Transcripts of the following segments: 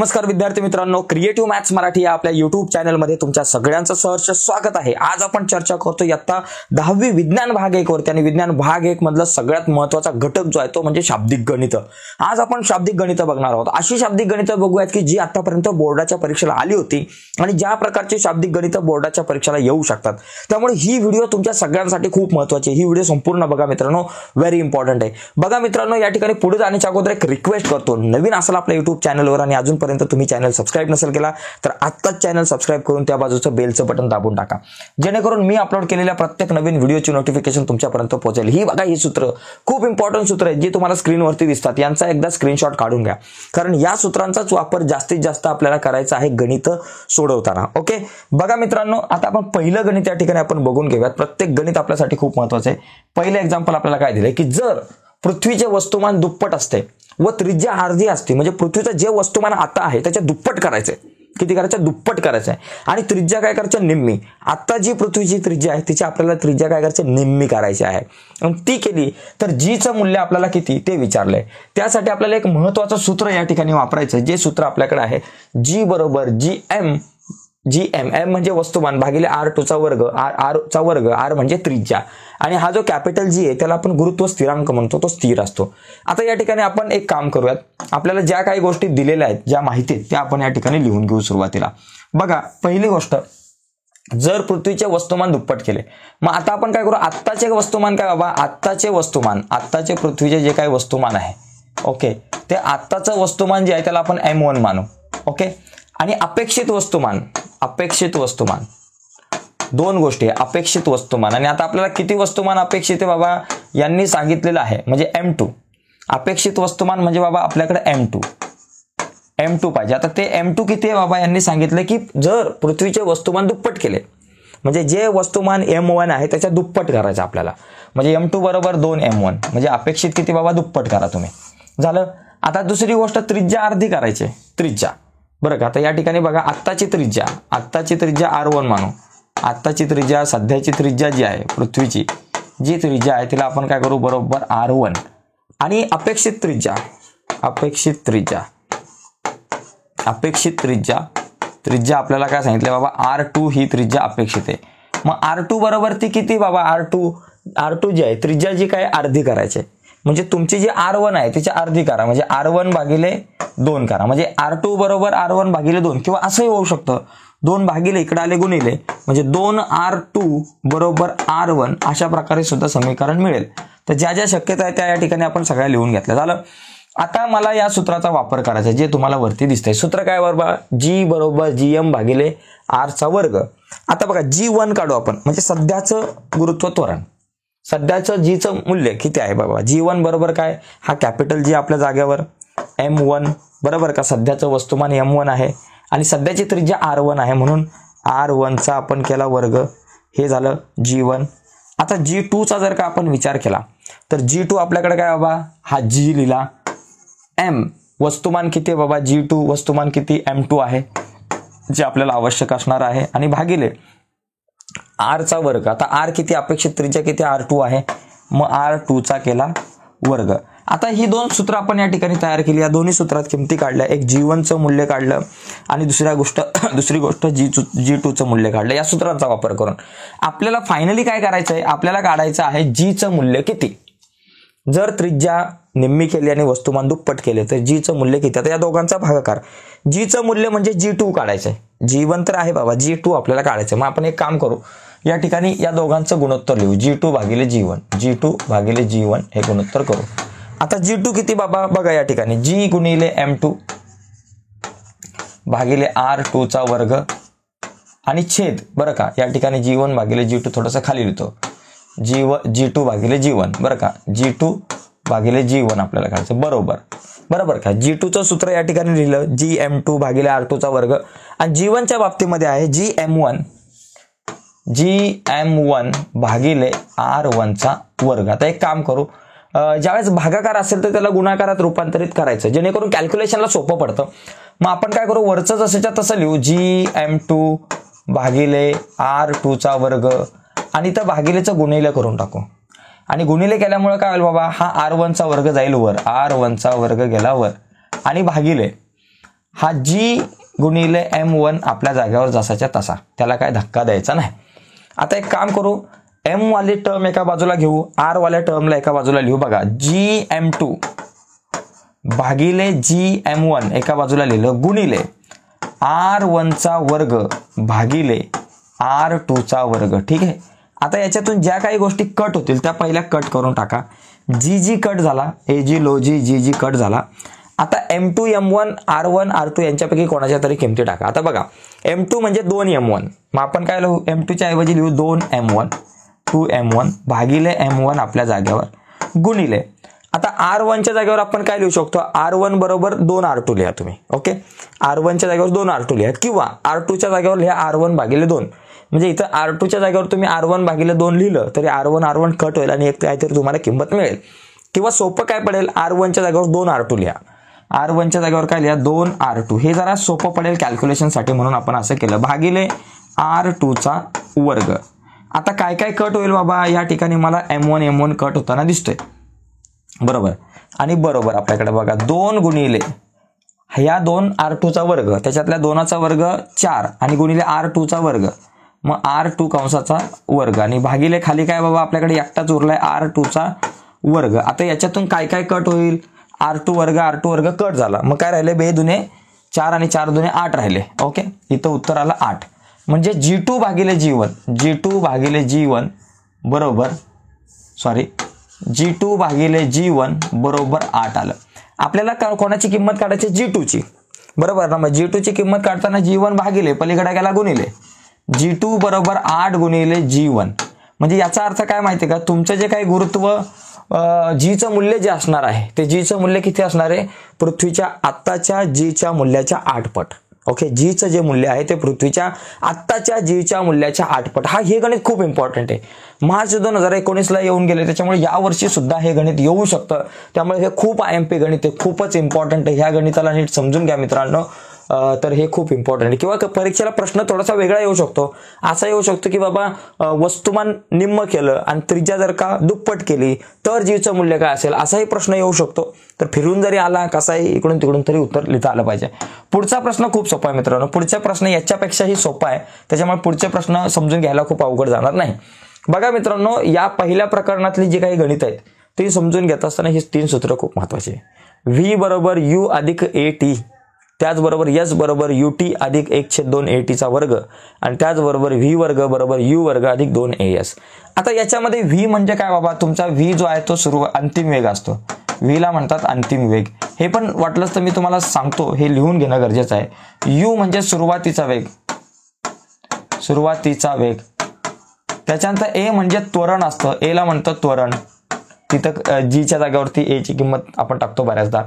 नमस्कार विद्यार्थी मित्रांनो, क्रिएटिव्ह मॅथ्स मराठी या आपल्या YouTube चॅनलमध्ये तुमच्या सगळ्यांचं सहर्ष स्वागत आहे। आज आपण चर्चा करतो इयत्ता 10वी विज्ञान भाग 1 वरती आणि विज्ञान भाग 1 मधला सगळ्यात महत्त्वाचा घटक जो आहे तो म्हणजे शाब्दिक गणित। आज आपण शाब्दिक गणित बघणार आहोत। अशी शाब्दिक गणित बघूयात की जी आतापर्यंत बोर्डाच्या परीक्षेला आली होती आणि ज्या प्रकारची शाब्दिक गणित बोर्डाच्या परीक्षेला येऊ शकतात। त्यामुळे ही व्हिडिओ तुमच्या सगळ्यांसाठी खूप महत्त्वाची आहे। ही व्हिडिओ संपूर्ण बघा मित्रांनो, व्हेरी इंपॉर्टंट आहे। बघा मित्रांनो, या ठिकाणी पुढे जाण्याच्या अगोदर एक रिक्वेस्ट करतो, नवीन असाल आपल्या YouTube चॅनलवर आणि अजूनपर्यंत तुम्ही चॅनल सबस्क्राइब नसेल केला तर आत्ताच चॅनल सबस्क्राइब करून त्या बाजूचं बेलचं बटन दाबून टाका, जेणेकरून मी अपलोड केलेल्या प्रत्येक नवीन व्हिडिओची नोटिफिकेशन तुमच्यापर्यंत पोहोचेल। ही बघा, ही सूत्र खूप इंपॉर्टंट सूत्र आहेत जी तुम्हाला स्क्रीनवरती दिसतात। यांचा एकदा स्क्रीनशॉट काढून घ्या, कारण या सूत्रांचाच वापर जास्तीत जास्त आपल्याला करायचा आहे गणित सोडवताना। ओके, बघा मित्रांनो, आता आपण पहिलं गणित या ठिकाणी आपण बघून घेऊयात। प्रत्येक गणित आपल्यासाठी खूप महत्त्वाचं आहे। पहिलं एक्झाम्पल आपल्याला काय दिलंय की जर पृथ्वीचे वस्तुमान दुप्पट असते व त्रिज्या अर्धी असते, म्हणजे पृथ्वीचं जे वस्तुमान आता आहे त्याच्या दुप्पट करायचंय। किती करायचं? दुप्पट करायचंय। आणि त्रिज्या काय करायचं? निम्मी। आता जी पृथ्वीची त्रिज्या आहे तिची आपल्याला त्रिज्या काय करायची? निम्मी करायची आहे। आणि ती केली तर जीचं मूल्य आपल्याला किती ते विचारलंय। त्यासाठी आपल्याला एक महत्त्वाचं सूत्र या ठिकाणी वापरायचं, जे सूत्र आपल्याकडे आहे G बरोबर GM म्हणजे वस्तुमान भागिले R2 चा वर्ग, R चा वर्ग, R म्हणजे त्रिज्या, आणि हा जो कॅपिटल G आहे त्याला आपण गुरुत्व स्थिरांक म्हणतो, तो स्थिर असतो। आता या ठिकाणी आपण एक काम करूयात, आपल्याला ज्या काही गोष्टी दिलेल्या आहेत, ज्या माहिती आहेत त्या आपण या ठिकाणी लिहून घेऊ सुरुवातीला। बघा, पहिली गोष्ट, जर पृथ्वीचे वस्तुमान दुप्पट केले, मग आता आपण काय करू? आत्ताचे वस्तुमान काय बाबा? आत्ताचे पृथ्वीचे जे काही वस्तुमान आहे, ओके, ते आत्ताचं वस्तुमान जे आहे त्याला आपण M1 मानू। ओके, आणि अपेक्षित वस्तुमान दोन गोष्टी आहे, अपेक्षित वस्तुमान आणि आता आपल्याला किती वस्तुमान अपेक्षित आहे बाबा? यांनी सांगितलेलं आहे म्हणजे M2। अपेक्षित वस्तुमान म्हणजे बाबा आपल्याकडे M2 पाहिजे। आता ते M2 किती आहे बाबा? यांनी सांगितलं की जर पृथ्वीचे वस्तुमान दुप्पट केले, म्हणजे जे वस्तुमान M1 आहे त्याच्या दुप्पट करायचं आपल्याला, म्हणजे M2 बरोबर 2M1, म्हणजे अपेक्षित किती बाबा? दुप्पट करा तुम्ही। झालं। आता दुसरी गोष्ट, त्रिज्या अर्धी करायची, त्रिज्या, बरं का? आता या ठिकाणी बघा, आत्ताची त्रिज्या R1 मानू। आत्ताची त्रिज्या, सध्याची त्रिज्या जी आहे पृथ्वीची जी त्रिज्या आहे तिला आपण काय करू? बरोबर R1। आणि अपेक्षित त्रिज्या आपल्याला काय सांगितलं बाबा? R2 ही त्रिज्या अपेक्षित आहे। मग R2 बरोबर ती किती बाबा? R2 जी आहे त्रिज्या जी काय अर्धी करायची, म्हणजे तुमची जी R1 आहे तिची अर्धी करा, म्हणजे R1 भागिले 2 करा, म्हणजे R2 बरोबर R1 भागिले 2, किंवा असंही होऊ शकतं 2 भागिले इकडे आले गुणिले, म्हणजे 2R2 बरोबर R1 अशा प्रकारे सुद्धा समीकरण मिळेल। तर ज्या ज्या शक्यता आहेत त्या या ठिकाणी आपण सगळ्या लिहून घेतल्या। झालं। आता मला या सूत्राचा वापर करायचा जे तुम्हाला वरती दिसतंय। सूत्र काय बरोबर? G बरोबर GM भागिले R चा वर्ग। आता बघा, G1 काढू आपण, म्हणजे सध्याचं गुरुत्व त्वरण, सध्याचं Gचं मूल्य किती आहे बाबा? G1 बरोबर काय? हा कॅपिटल G आपल्या जागेवर M1 बरोबर का? सध्याचं वस्तुमान M1 आहे आणि सध्याची त्रिज्या R1 आहे, म्हणून R1 चा आपण केला वर्ग, हे झालं G1। आता G2 चा जर का आपण विचार केला तर G2 आपल्याकडे काय बाबा? हा G लिहिला, M वस्तुमान किती बाबा? G2 वस्तुमान किती? M2 आहे, जे आपल्याला आवश्यक असणार आहे, आणि भागिले R चा वर्ग। आता R किती? अपेक्षित त्रिज्या किती? R2 आहे, मग R2 चा केला वर्ग। आता ही दोन सूत्र आपण या ठिकाणी तयार केली। या दोन्ही सूत्रात किमती काढल्या, एक G1 चं मूल्य काढलं आणि दुसरी गोष्ट G2 चं मूल्य काढलं। या सूत्रांचा वापर करून आपल्याला फायनली काय करायचं आहे? आपल्याला काढायचं आहे G चं मूल्य किती। जर त्रिज्या निम्मी केली आणि वस्तुमान दुप्पट केले तर G चं मूल्य किती? आता या दोघांचा भागाकार, G चं मूल्य म्हणजे G2 काढायचंय। G1 तर आहे बाबा, G2 आपल्याला काढायचं। मग आपण एक काम करू, या ठिकाणी या दोघांचं गुणोत्तर लिहू, G2 भागिले G1 हे गुणोत्तर करू। आता G2 किती बाबा? बघा या ठिकाणी G गुणिले M2 भागिले R2 चा वर्ग आणि छेद, बरं का? या ठिकाणी G1 भागिले G2 थोडंसं खाली लिहितो, G2 भागिले G1, बरं का? G2 भागिले G1 आपल्याला काढायचं, बरोबर का? G2 चं सूत्र या ठिकाणी लिहिलं, GM2 भागिले R2 चा वर्ग, आणि G1 च्या बाबतीमध्ये आहे GM1 भागिले R1 चा वर्ग। आता एक काम करू, ज्यावेळेस भागाकार असेल तर त्याला गुणाकारात रूपांतरित करायचं, जेणेकरून कॅल्क्युलेशनला सोपं पडतं। मग आपण काय करू? वरचं जसंच्या तसं लिहू, GM2 भागिले R2 चा वर्ग, आणि त्या भागिलेचं गुणिले करून टाकू, आणि गुणिले केल्यामुळे काय होईल बाबा? हा R1 चा वर्ग जाईल वर, R1 चा वर्ग गेला वर, आणि भागिले हा G गुणिले M1 आपल्या जागेवर जसाच्या तसा, त्याला काय धक्का द्यायचा नाही. आता एक काम करू, M वाली टर्म एका बाजूला घेऊ, R वाल्या टर्मला एका बाजूला लिहू. बघा GM2 भागिले GM1 एका बाजूला लिहिलं, गुणिले R1चा वर्ग भागिले R2चा वर्ग. ठीक आहे. आता याच्यातून ज्या काही गोष्टी कट होतील त्या पहिल्या कट करून टाका. जी कट झाला, AG लो जी कट झाला. आता M2 M1 R1 R2 यांच्यापैकी कोणाच्या तरी किमती टाका. आता बघा M2 म्हणजे 2M1, मग आपण काय लिहू, M2 च्या ऐवजी लिहू 2M1 2M1 भागिले M1 आपल्या जागेवर गुणिले. आता R1 च्या जागेवर आपण काय लिहू शकतो, R1 बरोबर 2R2 लिहा तुम्ही. ओके, R1 च्या जागेवर 2R2 लिहा, किंवा R2 च्या जागेवर लिहा R1 भागिले 2. म्हणजे इथं R2 च्या जागेवर तुम्ही R1 भागिले 2 लिहिलं तरी R1 कट होईल आणि एक काहीतरी तुम्हाला किंमत मिळेल. किंवा सोपं काय पडेल, R1 च्या जागेवर 2R2 लिहा, R1 च्या जागेवर काय लिहा 2R2. हे जरा सोपं पडेल कॅल्क्युलेशनसाठी म्हणून आपण असं केलं, भागिले R2चा वर्ग. आता काय काय कट होईल बाबा, या ठिकाणी मला M1 कट होताना दिसतोय, बरोबर. आणि बरोबर आपल्याकडे बघा 2 गुणिले ह्या 2 R2चा वर्ग, त्याच्यातल्या 2चा वर्ग 4 आणि गुणिले R2चा वर्ग, मग R2 कंसाचा वर्ग आणि भागिले खाली काय बाबा आपल्याकडे एकटाच उरलाय R2चा वर्ग. आता याच्यातून काय काय कट होईल, R2 वर्ग कट झाला, मग काय राहिले, 2 दुने 4 आणि 4 दुने 8 राहिले. ओके, इथं उत्तर आलं 8. म्हणजे G2 भागिले G1 बरोबर, सॉरी G2 भागिले G1 बरोबर 8 आलं. आपल्याला कोणाची किंमत काढायची, G2 ची, बरोबर ना. मग G2 ची किंमत काढताना G1 भागिले पलीकडे गेला गुणिले, G2 बरोबर 8 गुणिले G1. म्हणजे याचा अर्थ काय माहिती का, तुमचं जे काही गुरुत्व Gचं मूल्य जे असणार आहे ते Gचं मूल्य किती असणार आहे, पृथ्वीच्या आत्ताच्या Gच्या मूल्याच्या 8 पट. ओके, Gचं जे मूल्य आहे ते पृथ्वीच्या आत्ताच्या Gच्या मूल्याच्या 8 पट. हे गणित खूप इम्पॉर्टंट आहे. मार्च 2019ला येऊन गेले, त्याच्यामुळे यावर्षी सुद्धा हे गणित येऊ शकतं. त्यामुळे हे खूप IMP गणित आहे, खूपच इम्पॉर्टंट आहे. ह्या गणिताला नीट समजून घ्या मित्रांनो. तर हे खूप इम्पॉर्टंट आहे. किंवा परीक्षेला प्रश्न थोडासा वेगळा येऊ शकतो. असा येऊ शकतो की बाबा वस्तुमान निम्म केलं आणि त्रिज्या जर का दुप्पट केली तर Gचं मूल्य काय असेल, असाही प्रश्न येऊ शकतो. तर फिरून जरी आला कसाही इकडून तिकडून तरी उत्तर लिहिता आलं पाहिजे. पुढचा प्रश्न खूप सोपा आहे मित्रांनो. पुढचा प्रश्न याच्यापेक्षाही सोपा आहे, त्याच्यामुळे पुढचे प्रश्न समजून घ्यायला खूप अवघड जाणार नाही. बघा मित्रांनो, या पहिल्या प्रकरणातली जी काही गणित आहेत ती समजून घेत असताना ही 3 सूत्र खूप महत्वाची. V बरोबर U अधिक AT, त्याचबरोबर S बरोबर UT अधिक 1/2 ATचा वर्ग आणि त्याचबरोबर V वर्ग बरोबर U वर्ग अधिक 2 AS. आता याच्यामध्ये V म्हणजे काय बाबा, तुमचा V जो आहे तो अंतिम वेग असतो. V ला म्हणतात अंतिम वेग. हे पण वाटलंच तर मी तुम्हाला सांगतो, हे लिहून घेणं गरजेचं आहे. U म्हणजे सुरुवातीचा वेग. त्याच्यानंतर A म्हणजे त्वरण असतं, A ला म्हणतात त्वरण. तिथं Gच्या जागेवरती A ची किंमत आपण टाकतो बऱ्याचदा.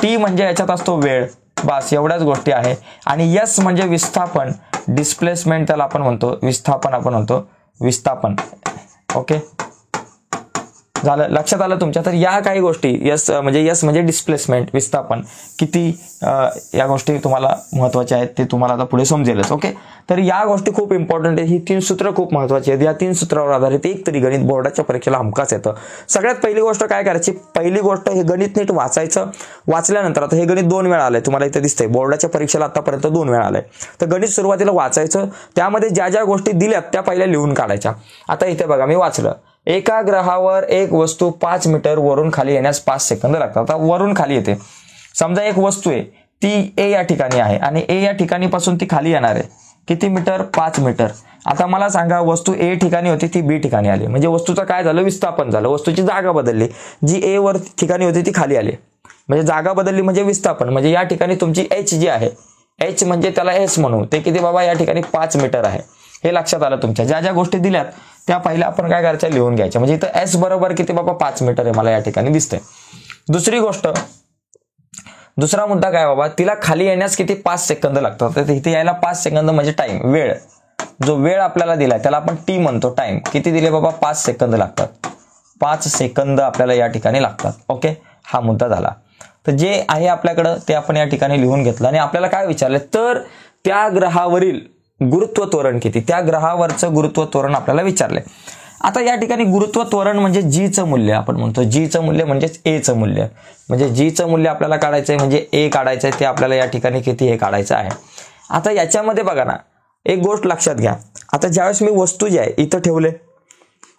T म्हणजे याच्यात असतो वेळ. बस एवढ्याच गोष्टी आहे. आणि S म्हणजे विस्थापन, डिस्प्लेसमेंट त्याला आपण म्हणतो, विस्थापन. ओके, झालं, लक्षात आलं तुमच्या. तर या काही गोष्टी S म्हणजे डिस्प्लेसमेंट, विस्थापन किती, या गोष्टी तुम्हाला महत्वाच्या आहेत, ते तुम्हाला आता पुढे समजेलच. ओके, तर या गोष्टी खूप इम्पॉर्टंट आहे. ही 3 सूत्र खूप महत्वाची आहेत. या 3 सूत्रावर आधारित एक तरी गणित बोर्डाच्या परीक्षेला हमखास येतं. सगळ्यात पहिली गोष्ट काय करायची, पहिली गोष्ट हे गणित नीट वाचायचं. वाचल्यानंतर आता हे गणित 2 वेळा आलंय, तुम्हाला इथे दिसतंय बोर्डाच्या परीक्षेला आतापर्यंत 2 वेळा आलंय. तर गणित सुरुवातीला वाचायचं, त्यामध्ये ज्या ज्या गोष्टी दिल्यात त्या पहिल्या लिहून काढायच्या. आता इथे बघा मी वाचलं, एका ग्रहावर एक वस्तू 5 मीटर वरून खाली येण्यास 5 सेकंद लागतात. आता वरून खाली येते, समजा एक वस्तू आहे ती A या ठिकाणी आहे आणि A या ठिकाणीपासून ती खाली येणार आहे. किती मीटर, 5 मीटर. आता मला सांगा, वस्तू A ठिकाणी होती ती B ठिकाणी आली, म्हणजे वस्तूचं काय झालं, विस्थापन झालं. वस्तूची जागा बदलली, जी A वर ठिकाणी होती ती खाली आली, म्हणजे जागा बदलली म्हणजे विस्थापन. म्हणजे या ठिकाणी तुमची H जी आहे, H म्हणजे त्याला S म्हणू, ते किती बाबा या ठिकाणी 5 मीटर आहे. हे लक्षात आलं तुमच्या. ज्या ज्या गोष्टी दिल्यात त्या पहिल्या आपण काय करायच्या, लिहून घ्यायच्या. म्हणजे इथं S बरोबर किती बाबा 5 मीटर आहे मला या ठिकाणी दिसतंय. दुसरी गोष्ट, दुसरा मुद्दा काय बाबा, तिला खाली येण्यास किती 5 सेकंद लागतात. तर इथे यायला 5 सेकंद म्हणजे टाइम, वेळ. जो वेळ आपल्याला दिलाय त्याला आपण T म्हणतो, टाइम. किती दिले बाबा, 5 सेकंद लागतात. 5 सेकंद आपल्याला या ठिकाणी लागतात. ओके, हा मुद्दा झाला. तर जे आहे आपल्याकडं ते आपण या ठिकाणी लिहून घेतलं. आणि आपल्याला काय विचारलं, तर त्या ग्रहावरील गुरुत्व त्वरण किती, त्या ग्रहावरचं गुरुत्व त्वरण आपल्याला विचारलंय. आता या ठिकाणी गुरुत्व त्वरण म्हणजे जीचं मूल्य आपण म्हणतो, जीचं मूल्य म्हणजेच एचं मूल्य, म्हणजे जीचं मूल्य आपल्याला काढायचं आहे, म्हणजे ए काढायचं आहे, ते आपल्याला या ठिकाणी किती हे काढायचं आहे. आता याच्यामध्ये बघा ना, एक गोष्ट लक्षात घ्या. आता ज्यावेळेस मी वस्तू जी आहे इथं ठेवले,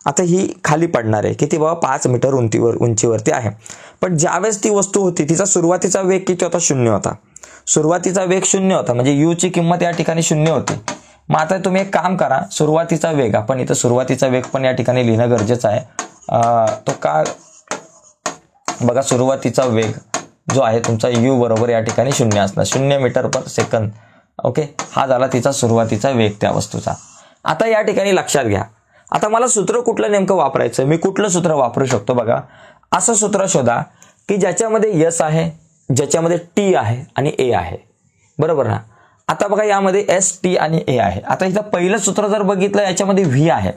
आता ही खाली पडणार आहे किती बाबा 5 मीटर उंचीवरती आहे. पण ज्यावेळेस ती वस्तू होती तिचा सुरुवातीचा वेग किती होता, 0 होता. सुरुवातीचा वेग 0 होता, म्हणजे u ची किंमत या ठिकाणी 0 होती. मग आता तुम्ही एक काम करा, सुरुवातीचा वेग, आपण इथं सुरुवातीचा वेग पण या ठिकाणी लिहिणं गरजेचं आहे. तो का बघा, सुरुवातीचा वेग जो आहे तुमचा u बरोबर या ठिकाणी 0 असणार, 0 मीटर पर सेकंद. ओके, हा झाला तिचा सुरुवातीचा वेग त्या वस्तूचा. आता या ठिकाणी लक्षात घ्या, आता मला सूत्र कुठलं नेमकं वापरायचं, मी कुठलं सूत्र वापरू शकतो. बघा, असं सूत्र शोधा की ज्याच्यामध्ये S आहे, ज्याच्यामध्ये T आहे आणि A आहे, बरोबर ना. आता बघा यामध्ये S, T आणि A आहे. आता इथं पहिलं सूत्र जर बघितलं याच्यामध्ये V आहे.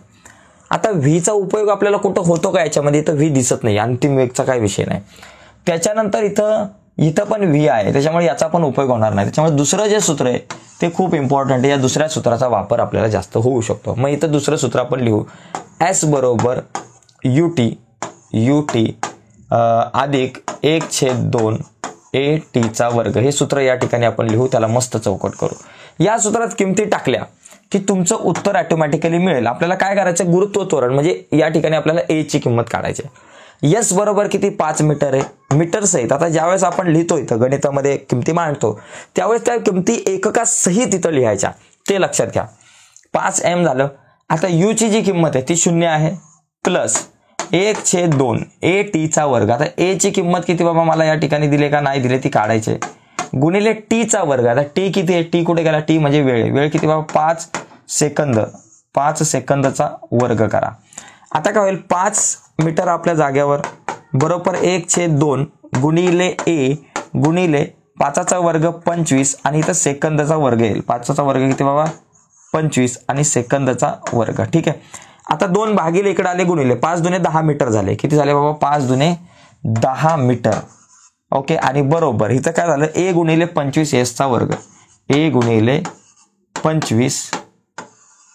आता व्हीचा उपयोग आपल्याला कुठं होतो का याच्यामध्ये, इथं व्ही दिसत नाही, अंतिम वेगचा काही विषय नाही. त्याच्यानंतर इथं पण व्ही आहे, त्याच्यामुळे याचा पण उपयोग होणार नाही. त्याच्यामुळे दुसरं जे सूत्र आहे ते खूप इम्पॉर्टंट आहे. या दुसऱ्या सूत्राचा वापर आपल्याला जास्त होऊ शकतो. मग इथं दुसरं सूत्र आपण लिहू, S बरोबर UT अधिक 1/2 AT चा वर्ग. हे सूत्र या ठिकाणी आपण लिहू, त्याला मस्त चौकट करू. या सूत्रात किमती टाकल्या की तुमचं उत्तर ऑटोमॅटिकली मिळेल. आपल्याला काय करायचं, गुरुत्व त्वरण म्हणजे या ठिकाणी आपल्याला ए ची किंमत काढायची. S बरोबर किती, 5 मीटर आहे, मीटर सहित. आता ज्यावेळेस आपण लिहितो इथं गणितामध्ये किमती मांडतो त्यावेळेस त्या किमती एकका सहित इथं लिहायच्या, ते लक्षात घ्या. 5m झालं. आता u ची जी किंमत आहे ती 0 आहे, प्लस 1/2 AT चा वर्ग. आता a ची किंमत किती बाबा मला या ठिकाणी दिले का नाही दिले ती काढायचे, गुणिले t चा वर्ग. आता t किती आहे, t कुठे गेला, t म्हणजे वेळ किती बाबा 5 सेकंद, 5 सेकंदचा वर्ग करा. आता काय होईल, 5 मीटर आपल्या जागेवर बरोबर 1/2 गुणिले a गुणिले 5चा वर्ग 25 आणि इथं सेकंदचा वर्ग येईल. 5चा वर्ग किती बाबा 25 आणि सेकंदचा वर्ग. ठीक आहे. आता 2 भागिले इकडे आले, गुणिले 5 दुने 10 मीटर झाले. किती झाले बाबा, 5 दुने 10 मीटर. ओके, आणि बरोबर इथं काय झालं, a गुणिले 25 S चा वर्ग, a गुणिले 25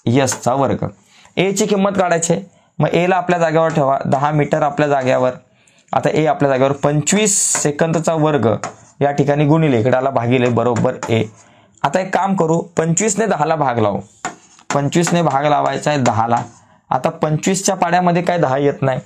S चा वर्ग. a ची किंमत काढायची. मग a ला आपल्या जागेवर ठेवा, 10 मीटर आपल्या जागेवर. आता a आपल्या जागेवर 25 सेकंदचा वर्ग या ठिकाणी गुणिले इकडे आला भागिले बरोबर a. आता एक काम करू, 25 ने 10 ला भाग लावू. 25 ने भाग लावायचा आहे 10 ला. आता 25च्या पाड्यामध्ये काय 10 येत नाही,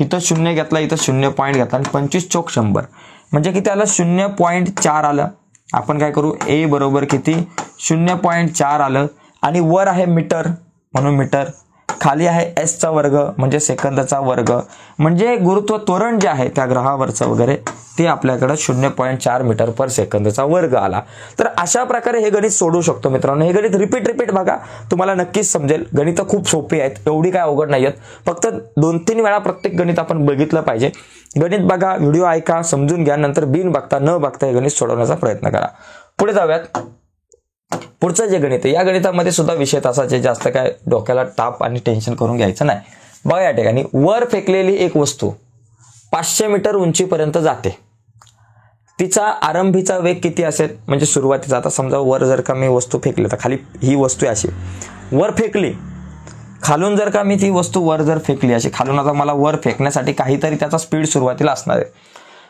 इथं 0 घेतला, इथं 0 पॉईंट घेतला आणि 25 चोक 100 म्हणजे किती आलं, 0.4 आलं. आपण काय करू, a बरोबर किती 0.4 आलं आणि वर आहे मीटर म्हणून मीटर, खाली आहे S चा वर्ग म्हणजे सेकंदचा वर्ग, म्हणजे गुरुत्व त्वरण जे आहे त्या ग्रहावरचं वगैरे ते आपल्याकडे 0.4 मीटर पर सेकंदचा वर्ग आला. तर अशा प्रकारे हे गणित सोडू शकतो मित्रांनो. हे गणित रिपीट बघा, तुम्हाला नक्कीच समजेल. गणित खूप सोपी आहेत, एवढी काय अवघड नाही आहेत. फक्त 2-3 वेळा प्रत्येक गणित आपण बघितलं पाहिजे. गणित बघा, व्हिडिओ ऐका, समजून घ्या, नंतर बिन बघता न बघता हे गणित सोडवण्याचा प्रयत्न करा. पुढे जाऊयात. पुढचं जे गणित आहे या गणितामध्ये सुद्धा विषय तसाचे, जास्त काय डोक्याला ताप आणि टेन्शन करून घ्यायचं नाही. बघा या ठिकाणी वर फेकलेली एक वस्तू 500 मीटर उंचीपर्यंत जाते. तिचा आरंभीचा वेग किती असेल, म्हणजे सुरुवातीचा. आता समजा वर जर का मी वस्तू फेकली, तर खाली ही वस्तू अशी वर फेकली, खालून जर का मी ती वस्तू वर जर फेकली अशी खालून, आता मला वर फेकण्यासाठी काहीतरी त्याचा स्पीड सुरुवातीला असणार आहे.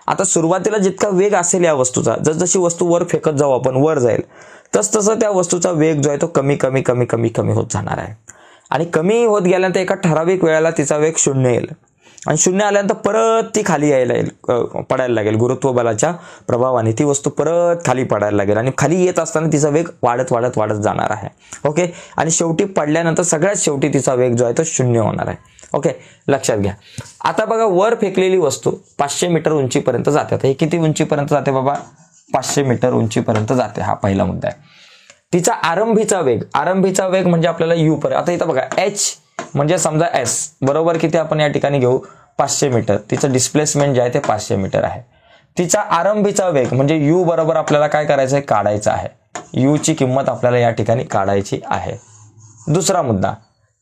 आता सुरुवातीला जितका वेग असेल या वस्तूचा, जसजशी वस्तू वर फेकत जाऊ आपण, वर जाईल तसं त्या वस्तूचा वेग जो आहे तो कमी होत जाणार आहे. आणि कमी होत गेल्यानंतर एका ठराविक वेळेला तिचा वेग 0 येईल आणि 0 आल्यानंतर परत ती खाली पडायला लागेल. गुरुत्व बलाच्या प्रभावाने ती वस्तू परत खाली पडायला लागेल आणि खाली येत असताना तिचा वेग वाढत जाणार आहे. ओके, आणि शेवटी पडल्यानंतर सगळ्यात शेवटी तिचा वेग जो आहे तो 0 होणार आहे. ओके, लक्षात घ्या. आता बघा, वर फेकलेली वस्तू 500 मीटर उंचीपर्यंत जाते. आता हे किती उंचीपर्यंत जाते बाबा, 500 मीटर उंचीपर्यंत जाते. हा पहिला मुद्दा आहे. तिचा आरंभीचा वेग म्हणजे आपल्याला u पर्यंत. आता इथं बघा, h म्हणजे समजा s बरोबर किती आपण या ठिकाणी घेऊ 500 मीटर. तिचं डिस्प्लेसमेंट जे आहे ते 500 मीटर आहे. तिचा आरंभीचा वेग म्हणजे u बरोबर आपल्याला काय करायचं आहे, काढायचं आहे. u ची किंमत आपल्याला या ठिकाणी काढायची आहे. दुसरा मुद्दा,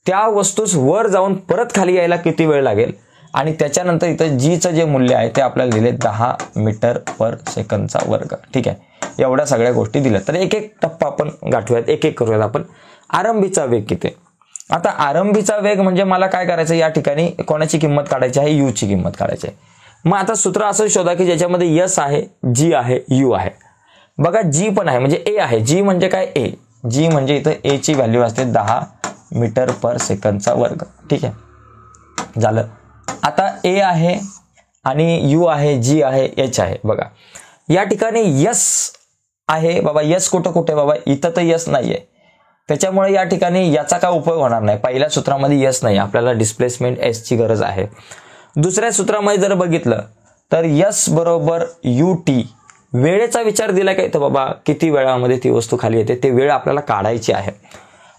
त्या वस्तूस वर जाऊन परत खाली यायला किती वेळ लागेल आणि त्याच्यानंतर इथं g चं जे मूल्य आहे ते आपल्याला दिले 10 मीटर पर सेकंदचा वर्ग. ठीक आहे, एवढ्या सगळ्या गोष्टी दिल्या. तर एक एक टप्पा आपण गाठूयात, एक एक करूयात आपण. आरंभीचा वेग किती, आता आरंभीचा वेग म्हणजे मला काय करायचं, या ठिकाणी कोणाची किंमत काढायची आहे, यू ची किंमत काढायची आहे. मग आता सूत्र असं शोधा की ज्याच्यामध्ये यस आहे, जी आहे, यू आहे. बघा जी पण आहे म्हणजे ए आहे. जी म्हणजे काय, ए. जी म्हणजे इथं ए ची व्हॅल्यू असते 10 मीटर पर सेकंदचा वर्ग. ठीक आहे, झालं. आता ए आहे आणि यू आहे, जी आहे, एच आहे. बघा या ठिकाणी यस आहे बाबा. यस कुठं कुठे बाबा, इथं तर यस नाहीये, त्याच्यामुळे या ठिकाणी याचा काय उपयोग होणार नाही. पहिल्या सूत्रामध्ये यस नाही, आपल्याला डिस्प्लेसमेंट एस ची गरज आहे. दुसऱ्या सूत्रामध्ये जर बघितलं तर यस बरोबर यू टी. वेळेचा विचार दिला का इथं बाबा, किती वेळामध्ये ती वस्तू खाली येते, ते वेळ आपल्याला काढायची आहे.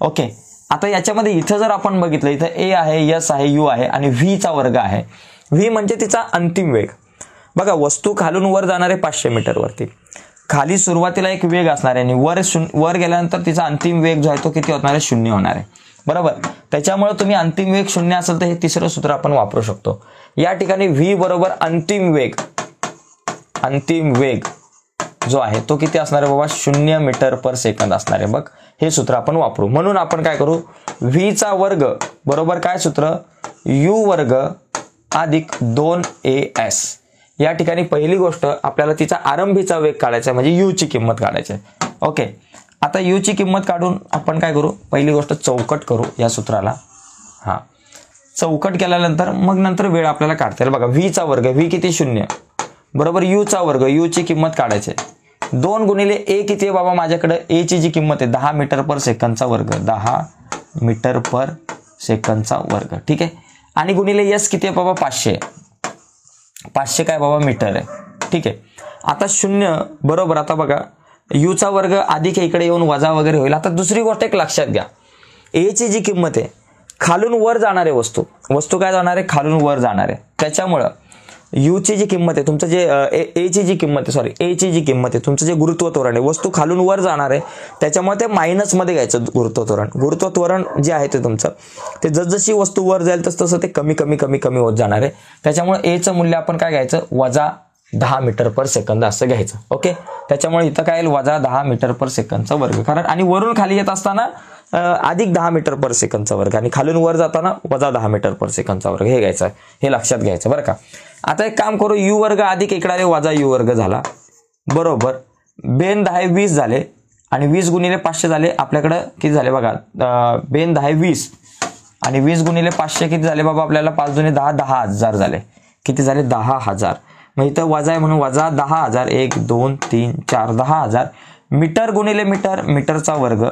ओके, आता याच्यामध्ये इथं जर आपण बघितलं, इथं ए आहे, यस आहे, यू आहे आणि व्ही चा वर्ग आहे. व्ही म्हणजे तिचा अंतिम वेग. बघा वस्तू खालून वर जाणारे 500 मीटर वरती, खाली सुरुवातीला एक वेग असणार आहे आणि वर गेल्यानंतर तिचा अंतिम वेग जो आहे तो किती होणार आहे, 0 होणार आहे. बरोबर, त्याच्यामुळे तुम्ही अंतिम वेग 0 असेल तर हे तिसरं सूत्र आपण वापरू शकतो. या ठिकाणी व्ही बरोबर अंतिम वेग जो आहे तो किती असणार आहे बाबा, 0 मीटर पर सेकंद असणार आहे. बघ हे सूत्र आपण वापरू. म्हणून आपण काय करू, व्ही चा वर्ग बरोबर काय सूत्र, यू वर्ग अधिक 2as. या ठिकाणी पहिली गोष्ट आपल्याला तिचा आरंभीचा वेग काढायचा म्हणजे यू ची किंमत काढायची आहे. ओके, आता यू ची किंमत काढून आपण काय करू, पहिली गोष्ट चौकट करू या सूत्राला. हा, चौकट केल्यानंतर मग नंतर वेळ आपल्याला काढता येईल. बघा व्ही चा वर्ग, व्ही किती 0 बरोबर यू चा वर्ग, यू ची किंमत काढायची. 2 गुणिले ए किती आहे बाबा, माझ्याकडे ए ची जी किंमत आहे 10 मीटर पर सेकंदचा वर्ग, 10 मीटर पर सेकंदचा वर्ग. ठीक आहे, आणि गुणिले एस किती आहे बाबा, 500 काय बाबा मीटर आहे. ठीक आहे, आता 0 बरोबर. आता बघा यू चा वर्ग अधिक इकडे येऊन वजा वगैरे होईल. आता दुसरी गोष्ट एक लक्षात घ्या, ए ची जी किंमत आहे खालून वर जाणारे वस्तू काय जाणार आहे, खालून वर जाणार आहे. त्याच्यामुळं यू ची जी किंमत आहे, तुमचं जे ए ची जी किंमत आहे, तुमचं जे गुरुत्व त्वरण आहे, वस्तू खालून वर जाणार आहे, त्याच्यामुळे ते मायनस मध्ये घ्यायचं. गुरुत्व त्वरण जे आहे ते तुमचं, ते जसजशी वस्तू वर जाईल तसं ते कमी होत जाणार आहे. त्याच्यामुळे ए चं मूल्य आपण काय घ्यायचं, वजा 10 मीटर पर सेकंद असं घ्यायचं. ओके, त्याच्यामुळे इथं काय येईल, वजा 10 मीटर पर सेकंदचा वर्ग. कारण आणि वरून खाली येत असताना अधिक 10 मीटर पर सेकंदचा वर्ग आणि खालून वर जाताना वजा 10 मीटर पर सेकंदचा वर्ग. हे घ्यायचं, हे लक्षात घ्यायचं बरं का. आता एक काम करू, यू वर्ग अधिक इकडे वजा यू वर्ग झाला बरोबर. बेन 10 20 झाले आणि 20 गुणिले 500 झाले. आपल्याकडे किती झाले बघा, बेन 10 20 आणि 20 गुणिले 500 किती झाले बाबा, आपल्याला 5 दुने 10, 10,000 झाले. किती झाले, 10,000. मग इथं वजा आहे म्हणून वजा 10,000, 1 2 3 4 10,000 मीटर गुणिले मीटर, मीटरचा वर्ग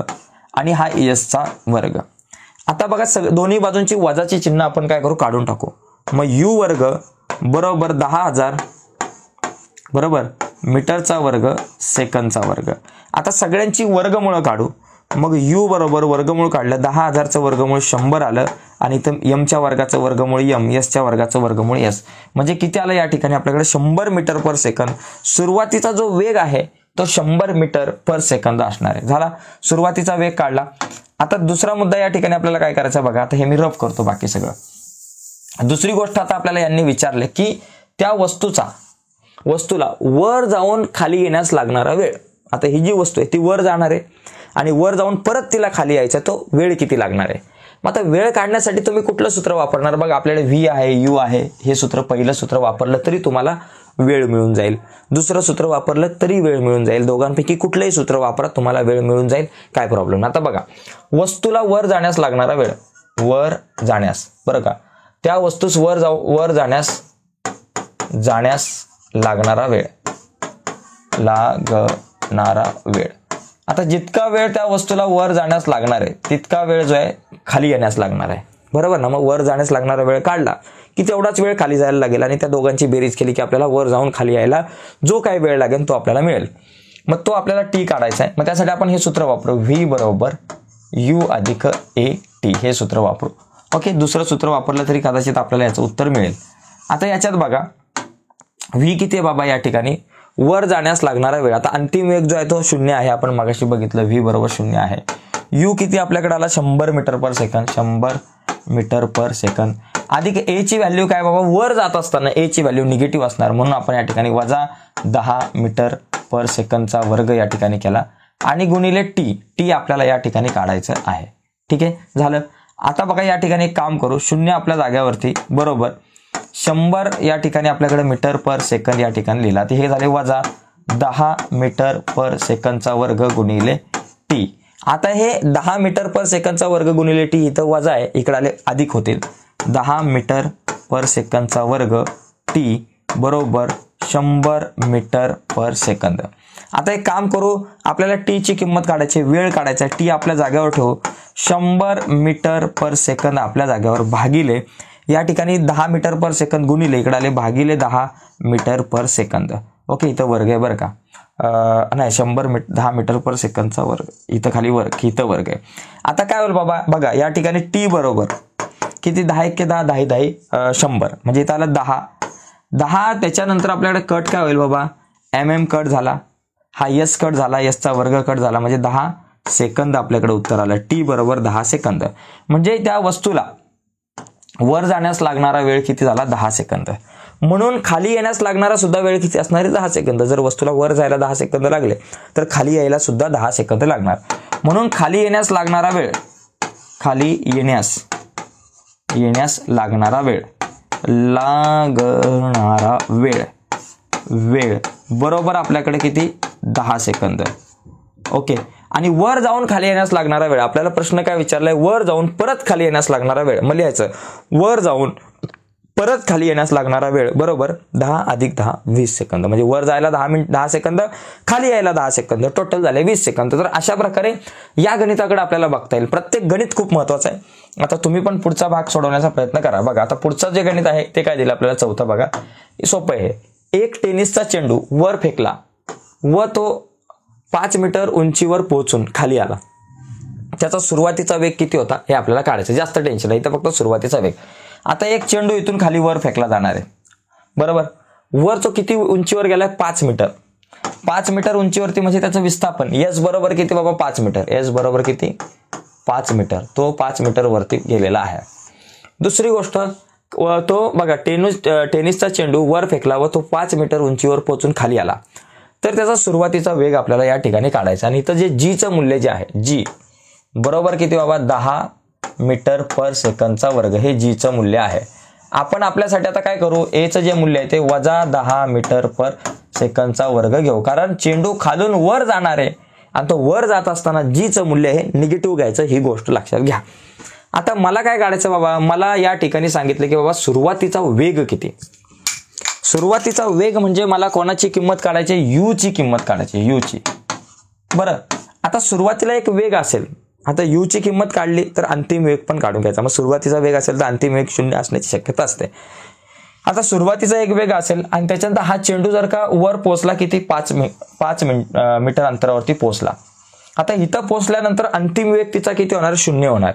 आणि हा एसचा वर्ग. आता बघा दोन्ही बाजूंची वजाची चिन्ह आपण काय करू, काढून टाकू. मग यू वर्ग बरोबर 10,000 बरोबर मीटरचा वर्ग सेकंदचा वर्ग. आता सगळ्यांची वर्गमूळ काढू. मग यू बरोबर वर्गमूळ काढलं, 10,000चं वर्गमूळ 100 आलं आणि इथं एमच्या वर्गाचं वर्गमूळ एम, एसच्या वर्गाचं वर्गमूळ एस. म्हणजे किती आलं या ठिकाणी आपल्याकडे, 100 मीटर पर सेकंद. सुरुवातीचा जो वेग आहे तो 100 मीटर पर सेकंद असणार आहे. झाला, सुरुवातीचा वेग काढला. आता दुसरा मुद्दा या ठिकाणी आपल्याला काय करायचा बघा, आता हे मी रफ करतो बाकी सगळं. दुसरी गोष्ट आता आपल्याला यांनी विचारले की त्या वस्तूला वर जाऊन खाली येण्यास लागणारा वेळ. आता ही जी वस्तू आहे ती वर जाणार आहे आणि वर जाऊन परत तिला खाली यायचा, तो वेळ किती लागणार आहे. मग आता वेळ काढण्यासाठी तुम्ही कुठलं सूत्र वापरणार बघा, आपल्याकडे व्ही आहे, यू आहे. हे सूत्र, पहिलं सूत्र वापरलं तरी तुम्हाला वेळ मिळून जाईल, दुसरं सूत्र वापरलं तरी वेळ मिळून जाईल. दोघांपैकी कुठलंही सूत्र वापरा, तुम्हाला वेळ मिळून जाईल, काय प्रॉब्लेम नाही. आता बघा वस्तूला वर जाण्यास लागणारा वेळ, वर जाण्यास बरं का, त्या वस्तूस वर जाण्यास लागणारा वेळ. आता जितका वेळ त्या वस्तूला वर जाण्यास लागणार आहे तितका वेळ जो आहे खाली येण्यास लागणार आहे. बरोबर ना. मग वर जाण्यास लागणारा वेळ काढला की तेवढाच वेळ खाली जायला लागेल आणि त्या दोघांची बेरीज केली की आपल्याला वर जाऊन खाली यायला जो काही वेळ लागेल तो आपल्याला मिळेल. मग तो आपल्याला टी काढायचा आहे. मग त्यासाठी आपण हे सूत्र वापरू, व्ही बरोबर यू अधिक ए टी, हे सूत्र वापरू. ओके, दुसरं सूत्र वापरलं तरी कदाचित आपल्याला याचं उत्तर मिळेल. आता याच्यात बघा व्ही किती आहे बाबा, या ठिकाणी वर जाण्यास लागणारा वेळ. आता अंतिम वेग जो आहे तो 0 आहे, आपण मगाशी बघितलं, व्ही बरोबर 0 आहे. यू किती आपल्याकडे आला, 100 metre per second, 100 metre per second अधिक ए ची व्हॅल्यू काय बाबा, वर जात असताना ए ची व्हॅल्यू निगेटिव्ह असणार, म्हणून आपण या ठिकाणी वजा 10 मीटर पर सेकंदचा वर्ग या ठिकाणी केला आणि गुणिले टी आपल्याला या ठिकाणी काढायचं आहे. ठीक आहे, झालं. आता बघा या ठिकाणी एक काम करू, 0 आपल्या जाग्यावरती बरोबर 100 या ठिकाणी आपल्याकडे मीटर पर सेकंद या ठिकाणी लिहिला, तर हे झाले वजा 10 मीटर पर सेकंदचा वर्ग गुणिले टी. आता हे 10 मीटर पर सेकंदचा वर्ग गुणिले टी इथं वजा आहे, इकडे आले अधिक होतील. 10 मीटर पर सेकंदचा वर्ग टी बरोबर 100 मीटर पर सेकंद. आता एक काम करू, आपल्याला टी ची किंमत काढायची, वेळ काढायचा, टी आपल्या जागेवर ठेवू. 100 मीटर पर सेकंद आपल्या जागेवर भागिले या ठिकाणी 10 मीटर पर सेकंद गुणिले इकडे आले भागिले 10 मीटर पर सेकंद. ओके, इथं वर्ग आहे बरं का, नाही 10 मीटर पर सेकंदचा वर्ग, इथं खाली वर्ग, इथं वर्ग आहे. आता काय होईल बाबा बघा, या ठिकाणी टी बरोबर किती, 10 1 10 10 10 100, म्हणजे इथं आलं 10. त्याच्यानंतर आपल्याकडे कट काय होईल बाबा, कट झाला, हा यस कट झाला, यसचा वर्ग कट झाला, म्हणजे 10 सेकंद आपल्याकडे उत्तर आलं. टी बरोबर 10 सेकंद. म्हणजे त्या वस्तूला वर जाण्यास लागणारा वेळ किती झाला, 10 सेकंद. म्हणून खाली येण्यास लागणारा सुद्धा वेळ किती असणार आहे, 10 सेकंद. जर वस्तूला वर जायला 10 सेकंद लागले तर खाली यायला सुद्धा 10 सेकंद लागणार. म्हणून खाली येण्यास लागणारा वेळ, खाली येण्यास लागणारा वेळ बरोबर आपल्याकडे किती, 10 सेकंद. ओके, आणि वर जाऊन खाली येण्यास लागणारा वेळ, आपल्याला प्रश्न काय विचारलाय, वर जाऊन परत खाली येण्यास लागणारा वेळ. मग लिहायचं वर जाऊन परत खाली येण्यास लागणारा वेळ बरोबर 10 अधिक 10 20 सेकंद. म्हणजे वर जायला 10 सेकंद, खाली यायला 10 सेकंद, टोटल झाले 20 सेकंद. तर अशा प्रकारे या गणिताकडे आपल्याला बघता येईल. प्रत्येक गणित खूप महत्वाचं आहे. आता तुम्ही पण पुढचा भाग सोडवण्याचा प्रयत्न करा. बघा आता पुढचं जे गणित आहे ते काय दिलं आपल्याला, चौथं बघा, सोपं आहे. एक टेनिसचा चेंडू वर फेकला व तो 5 मीटर उंचीवर पोहोचून खाली आला. त्याचा सुरुवातीचा वेग किती होता हे आपल्याला काढायचं. जास्त टेन्शन आहे, इथं फक्त सुरुवातीचा वेग. आता एक चेंडू इथून खाली वर फेकला जाणार आहे बरोबर. वर तो किती उंचीवर गेलाय, 5 मीटर. 5 मीटर उंचीवरती म्हणजे त्याचं विस्थापन एस बरोबर किती बाबा, 5 मीटर. एस बरोबर किती, 5 मीटर. तो 5 मीटर वरती गेलेला आहे. दुसरी गोष्ट, तो बघा टेनिसचा चेंडू वर फेकला व तो 5 मीटर उंचीवर पोहोचून खाली आला. तर त्याचा सुरुवातीचा वेग आपल्याला या ठिकाणी काढायचा. आणि इथं जे जीचं मूल्य जे आहे, जी बरोबर किती बाबा, 10 मीटर पर सेकंदचा वर्ग, हे जीचं मूल्य आहे. आपण आपल्यासाठी आता काय करू, एचं जे मूल्य आहे ते वजा 10 मीटर पर सेकंदचा वर्ग घेऊ. कारण चेंडू खालून वर जाणार आहे आणि तो वर जात असताना जीचं मूल्य हे निगेटिव्ह घ्यायचं, ही गोष्ट लक्षात घ्या. आता मला काय काढायचं बाबा, मला या ठिकाणी सांगितलं की बाबा सुरुवातीचा वेग किती. सुरुवातीचा वेग म्हणजे मला कोणाची किंमत काढायची, यू ची किंमत काढायची, यू ची. बरं, आता सुरुवातीला एक वेग असेल, आता यू ची किंमत काढली तर अंतिम वेग पण काढून घ्यायचा. मग सुरुवातीचा वेग असेल तर अंतिम वेग 0 असण्याची शक्यता असते. आता सुरुवातीचा एक वेग असेल आणि त्याच्यानंतर हा चेंडू जर का वर पोहोचला किती, 5 मीटर अंतरावरती पोहोचला. आता इथं पोहोचल्यानंतर अंतिम वेग तिचा किती होणार, 0 होणार.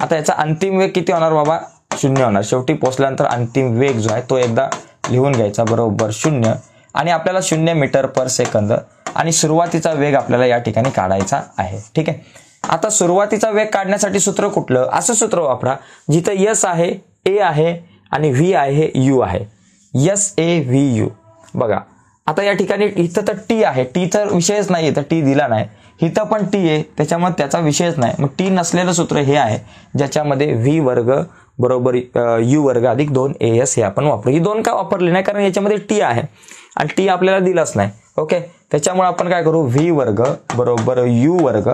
आता याचा अंतिम वेग किती होणार बाबा, 0 होणार. शेवटी पोहोचल्यानंतर अंतिम वेग जो आहे तो एकदा लिहून घ्यायचा बरोबर 0. आणि आपल्याला 0 मीटर पर सेकंद आणि सुरुवातीचा वेग आपल्याला या ठिकाणी काढायचा आहे. ठीक आहे. आता सुरुवातीचा वेग काढण्यासाठी सूत्र कुठलं, असं सूत्र वापरा जिथं यस आहे, ए आहे आणि व्ही आहे, यू आहे. Yes A V you. बघा आता या ठिकाणी इथं तर टी आहे, टीचा विषयच नाही, तर टी दिला नाही. इथं पण टी आहे, त्याच्यामुळे त्याचा विषयच नाही. मग टी नसलेलं सूत्र हे आहे ज्याच्यामध्ये व्ही वर्ग बरोबर यू वर्ग अधिक 2as हे आपण वापरू. ही 2 का वापरली नाही, कारण याच्यामध्ये टी आहे आणि टी आपल्याला दिलाच नाही. ओके, त्याच्यामुळे आपण काय करू, व्ही वर्ग बरोबर यू वर्ग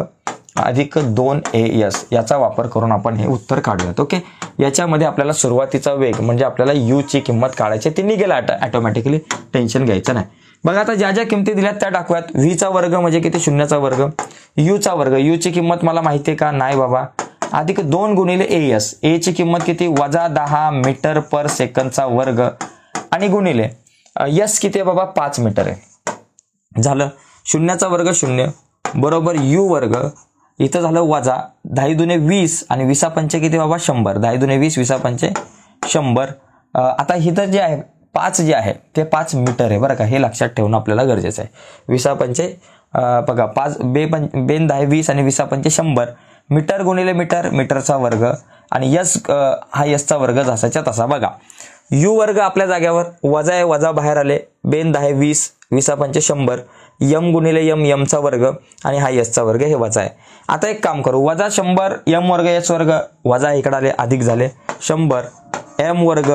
अधिक 2as याचा वापर करून आपण हे उत्तर काढूयात. ओके, याच्यामध्ये आपल्याला सुरुवातीचा वेग म्हणजे आपल्याला यू ची किंमत काढायची, ती निघेल ऑटोमॅटिकली, टेन्शन घ्यायचं नाही. बघा आता ज्या ज्या किमती दिल्यात त्या टाकूयात. व्हीचा वर्ग म्हणजे किती, 0चा वर्ग. यूचा वर्ग, यू ची किंमत मला माहिती आहे का, नाही बाबा. अधिक 2 गुणिले as, ए ची किंमत किती, वजा 10 मीटर पर सेकंदचा वर्ग आणि गुणिले यस किती आहे बाबा, 5 मीटर आहे. झालं. 0चा वर्ग 0 बरोबर यू वर्ग, इथं झालं वजा 10 दुने 20 आणि 20 पंचे किती बाबा, 100. 10 दुने 20, 20 पंचे 100. आता इथं जे आहे 5 जे आहे ते 5 मीटर आहे बरं का, हे लक्षात ठेवणं आपल्याला गरजेचं आहे. 20 पंचे बघा 5 बेन 10 20 आणि 20 पंचे 100. मीटर गुणिले मीटर, मीटरचा वर्ग आणि यस हा यसचा वर्ग जसाच्या तसा. बघा यू वर्ग आपल्या जाग्यावर, वजा आहे, वजा बाहेर आले, बेन 10 20, 20 पंचे 100 यम गुणिले यम यमचा वर्ग आणि हा एसचा वर्ग हे वजा आहे. आता एक काम करू, वजा 100 यम वर्ग एस वर्ग वजा इकडे आले अधिक झाले 100 एम वर्ग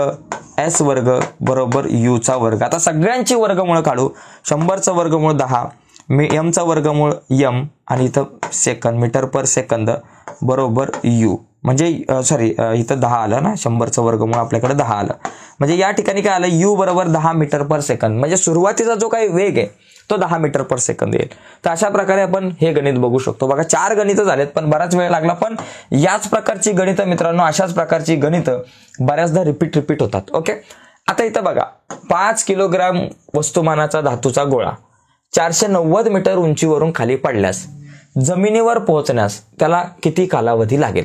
एस वर्ग बरोबर यूचा वर्ग. आता सगळ्यांची वर्गमूळ काढू. 100चं वर्गमूळ 10, एमचा वर्गमूळ यम आणि इथं सेकंद मीटर पर सेकंद बरोबर यू. म्हणजे इथं 10 आलं ना, 100चं वर्गमूळ आपल्याकडे 10 आलं. म्हणजे या ठिकाणी काय आलं, यू बरोबर 10 मीटर पर सेकंद. म्हणजे सुरुवातीचा जो काही वेग आहे तो 10 मीटर पर सेकंद येईल. तर अशा प्रकारे आपण हे गणित बघू शकतो. बघा 4 गणितं झालेत, पण बराच वेळ लागला. पण याच प्रकारची गणितं मित्रांनो, अशाच प्रकारची गणितं बऱ्याचदा रिपीट होतात. ओके, आता इथं बघा 5 किलोग्राम वस्तुमानाचा धातूचा गोळा 490 मीटर उंचीवरून खाली पडल्यास जमिनीवर पोहोचण्यास त्याला किती कालावधी लागेल.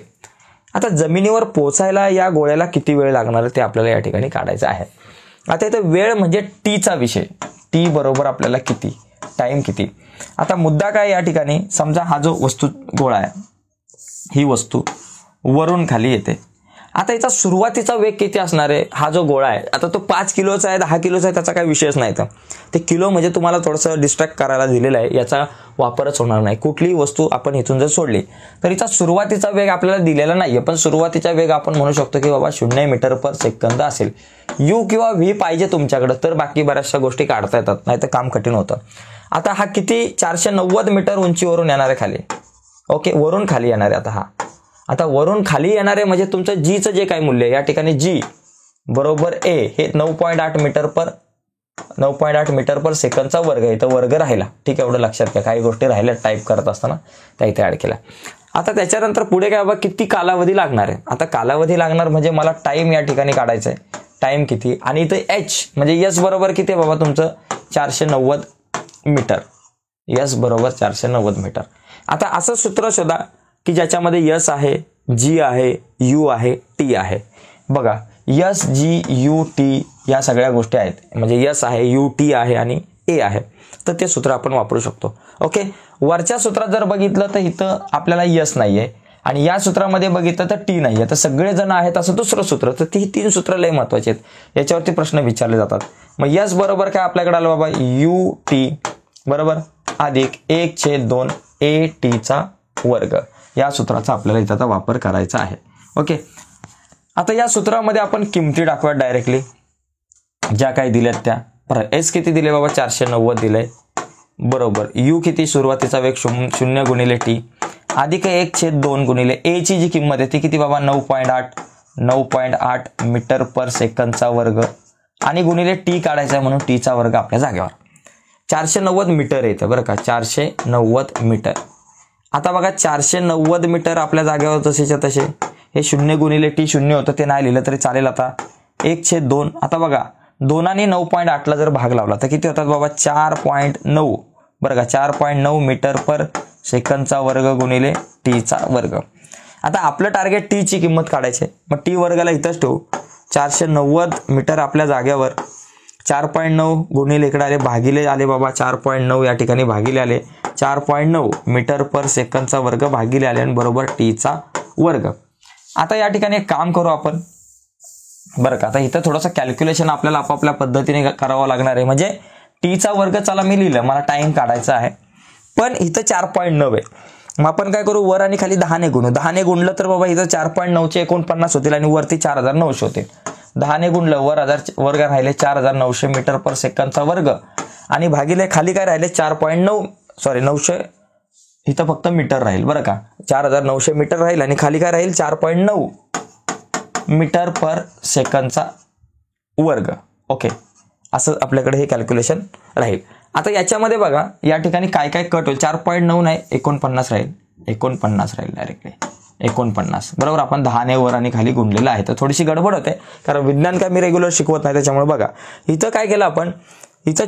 आता जमिनीवर पोहोचायला या गोळ्याला किती वेळ लागणार ते आपल्याला या ठिकाणी काढायचं आहे. आता इथं वेळ म्हणजे टीचा विषय, टी बरोबर आपल्याला किती, टाइम किती. आता मुद्दा काय या ठिकाणी, समजा हा जो वस्तू गोळा आहे, ही वस्तू वरून खाली येते. आता याचा सुरुवातीचा वेग किती असणार आहे, हा जो गोळा आहे आता तो 5 किलोचा आहे 10 किलोचा आहे त्याचा काही विषयच नाही. तर ते किलो म्हणजे तुम्हाला थोडंसं डिस्ट्रॅक्ट करायला दिलेलं आहे, याचा वापरच होणार नाही. कुठलीही वस्तू आपण इथून जर सोडली तर हिचा सुरुवातीचा वेग आपल्याला दिलेला नाहीये, पण सुरुवातीचा वेग आपण म्हणू शकतो की बाबा 0 मीटर पर सेकंद असेल. यू किंवा व्ही पाहिजे तुमच्याकडे तर बाकी बऱ्याचशा गोष्टी काढता येतात, नाही तर काम कठीण होतं. आता हा किती 490 मीटर उंचीवरून येणार आहे खाली. ओके, वरून खाली येणार आहे. आता वरून खाली येणारे म्हणजे तुमचं जीचं जे काही मूल्य या ठिकाणी जी बरोबर ए हे 9.8 मीटर पर सेकंदचा वर्ग आहे. इथं वर्ग राहिला, ठीक आहे, एवढं लक्षात घ्या. काही गोष्टी राहिल्या टाईप करत असताना त्या इथे ऍड केल्या. आता त्याच्यानंतर पुढे काय बाबा किती कालावधी लागणार आहे. आता कालावधी लागणार म्हणजे मला टाइम या ठिकाणी काढायचा आहे, टाइम किती. आणि इथे एच म्हणजे एस बरोबर किती आहे बाबा तुमचं 490 मीटर. एस बरोबर 490 मीटर. आता असं सूत्र शोधा की ज्याच्यामध्ये यस आहे, जी आहे, यू आहे, टी आहे. बघा यस, जी, यू, टी या सगळ्या गोष्टी आहेत. म्हणजे यस आहे, यू, टी आहे आणि ए आहे. तर ते सूत्र आपण वापरू शकतो. ओके, वरच्या सूत्रात जर बघितलं तर इथं आपल्याला यस नाहीये आणि या सूत्रामध्ये बघितलं तर टी नाहीये. तर सगळेजण आहेत असं दुसरं सूत्र. तर ती 3 सूत्र लय महत्वाची आहेत, याच्यावरती प्रश्न विचारले जातात. मग यस बरोबर काय आपल्याकडे आलं बाबा, यू टी बरोबर अधिक 1/2 ए टीचा वर्ग. या सूत्राचा आपल्याला इथं वापर करायचा आहे. ओके, आता या सूत्रामध्ये आपण किमती टाकूया डायरेक्टली ज्या काही दिल्यात त्या. एस किती दिले बाबा 490 दिले बरोबर. यू किती सुरुवातीचा वेग 0 गुणिले टी अधिक 1/2 गुणिले ए ची जी किंमत आहे ती किती बाबा 9.8 मीटर पर सेकंदचा वर्ग आणि गुणिले टी काढायचा म्हणून टीचा वर्ग आपल्या जागेवर 490 मीटर येतं बरं का, 490 मीटर. आता बघा 490 मीटर आपल्या जागेवर जसेच्या तसे. हे 0 गुणिले टी 0 होतं, ते नाही लिहिलं तरी चालेल. आता 1/2. आता बघा 2 आणि 9.8ला जर भाग लावला तर किती होतात बाबा 4.9 बरं का, 4.9 मीटर पर सेकंदचा वर्ग गुणिले टीचा वर्ग. आता आपलं टार्गेट टीची किंमत काढायची. मग टी वर्गाला इथंच ठेवू. 490 मीटर आपल्या जागेवर 4.9 गुणिले इकडे आले भागिले आले बाबा 4.9 या ठिकाणी भागिले आले 4.9 मीटर पर सेकंदचा वर्ग भागिले आले आणि बरोबर टीचा वर्ग. आता या ठिकाणी एक काम करू आपण बरं का. आता इथं थोडंसं कॅल्क्युलेशन आपल्याला आपापल्या पद्धतीने करावं लागणार आहे. म्हणजे टीचा वर्ग चला मी लिहिलं, मला टाइम काढायचा आहे, पण इथं 4.9 आहे. मग आपण काय करू, वर आणि खाली 10 ने गुणू. 10 ने गुणलं तर बाबा इथं 4.9चे 49 होतील आणि वरती 4900 होतील. 10 ने गुणलं वर्ग राहिले 4900 मीटर पर सेकंदचा वर्ग आणि भागिले खाली काय राहिले 900 इथं फक्त मीटर राहील बरं का. 4900 मीटर राहील आणि खाली काय राहील 4.9 मीटर पर सेकंदचा वर्ग. ओके, असं आपल्याकडे हे कॅल्क्युलेशन राहील. आता याच्यामध्ये बघा या ठिकाणी काय काय कट होईल. 4.9 नाही 49 राहील, 49 राहील डायरेक्टली 49 बरोबर. आपण 10 ने वर आणि खाली गुणलेलं आहे. तर थोडीशी गडबड होते कारण विज्ञान काय मी रेग्युलर शिकवत नाही, त्याच्यामुळे बघा इथं काय केलं आपण, इथं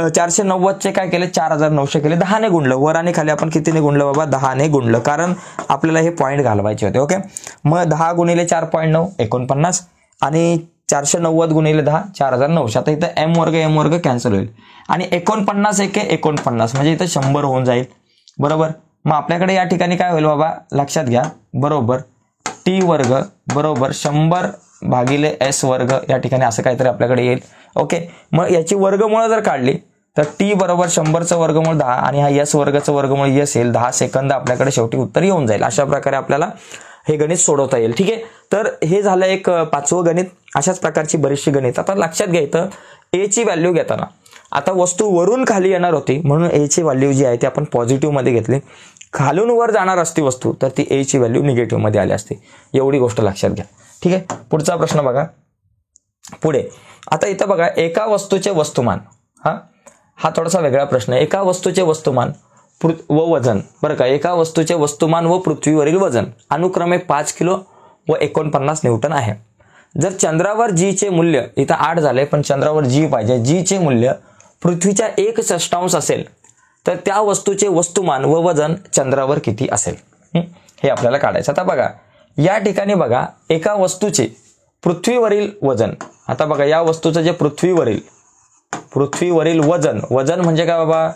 490चे काय केले 4900 केले, 10 ने गुणलं. वर आणि खाली आपण कितीने गुणलं बाबा 10 ने गुणलं, कारण आपल्याला हे पॉईंट घालवायचे होते. ओके, मग 10 गुणिले 4.9 49 आणि 490 गुणिले 10 4900. आता इथं एम वर्ग कॅन्सल होईल आणि 49 1 49 म्हणजे इथं 100 होऊन जाईल बरोबर. मग आपल्याकडे या ठिकाणी काय होईल बाबा लक्षात घ्या बरोबर, टी वर्ग बरोबर 100 भागिले एस वर्ग या ठिकाणी असं काहीतरी आपल्याकडे येईल. ओके, मग याची वर्गमुळं जर काढली तर टी बरोबर 100चं वर्गमूळ 10 आणि हा एस वर्गाचं वर्गमूळ एस येईल 10 सेकंद आपल्याकडे शेवटी उत्तर येऊन जाईल. अशा प्रकारे आपल्याला हे गणित सोडवता येईल. ठीक आहे, तर हे झालं एक 5वं गणित. अशाच प्रकारची बरीचशी गणित. आता लक्षात घ्यायचं ए ची व्हॅल्यू घेताना आता वस्तू वरून खाली येणार होती म्हणून ए ची व्हॅल्यू जी आहे ती आपण पॉझिटिव्ह मध्ये घेतली. खालून वर जाणार असती वस्तू तर ती ए ची व्हॅल्यू निगेटिव्ह मध्ये आली असती. एवढी गोष्ट लक्षात घ्या. ठीक आहे, पुढचा प्रश्न बघा. पुढे आता इथं बघा एका वस्तूचे वस्तुमान. हा थोडासा वेगळा प्रश्न आहे. एका वस्तूचे वस्तुमान व वजन बरं का, एका वस्तूचे वस्तुमान व पृथ्वीवरील वजन अनुक्रमे 5 किलो व 49 न्यूटन आहे. जर चंद्रावर जी चे मूल्य इथं 8 झाले पण चंद्रावर जी पाहिजे, जी चे मूल्य पृथ्वीच्या 1/6 असेल तर त्या वस्तूचे वस्तुमान व वजन चंद्रावर किती असेल हे आपल्याला काढायचं. आता बघा या ठिकाणी बघा एका वस्तूचे पृथ्वीवरील वजन. आता बघा या वस्तूचं जे पृथ्वीवरील वजन म्हणजे काय बाबा,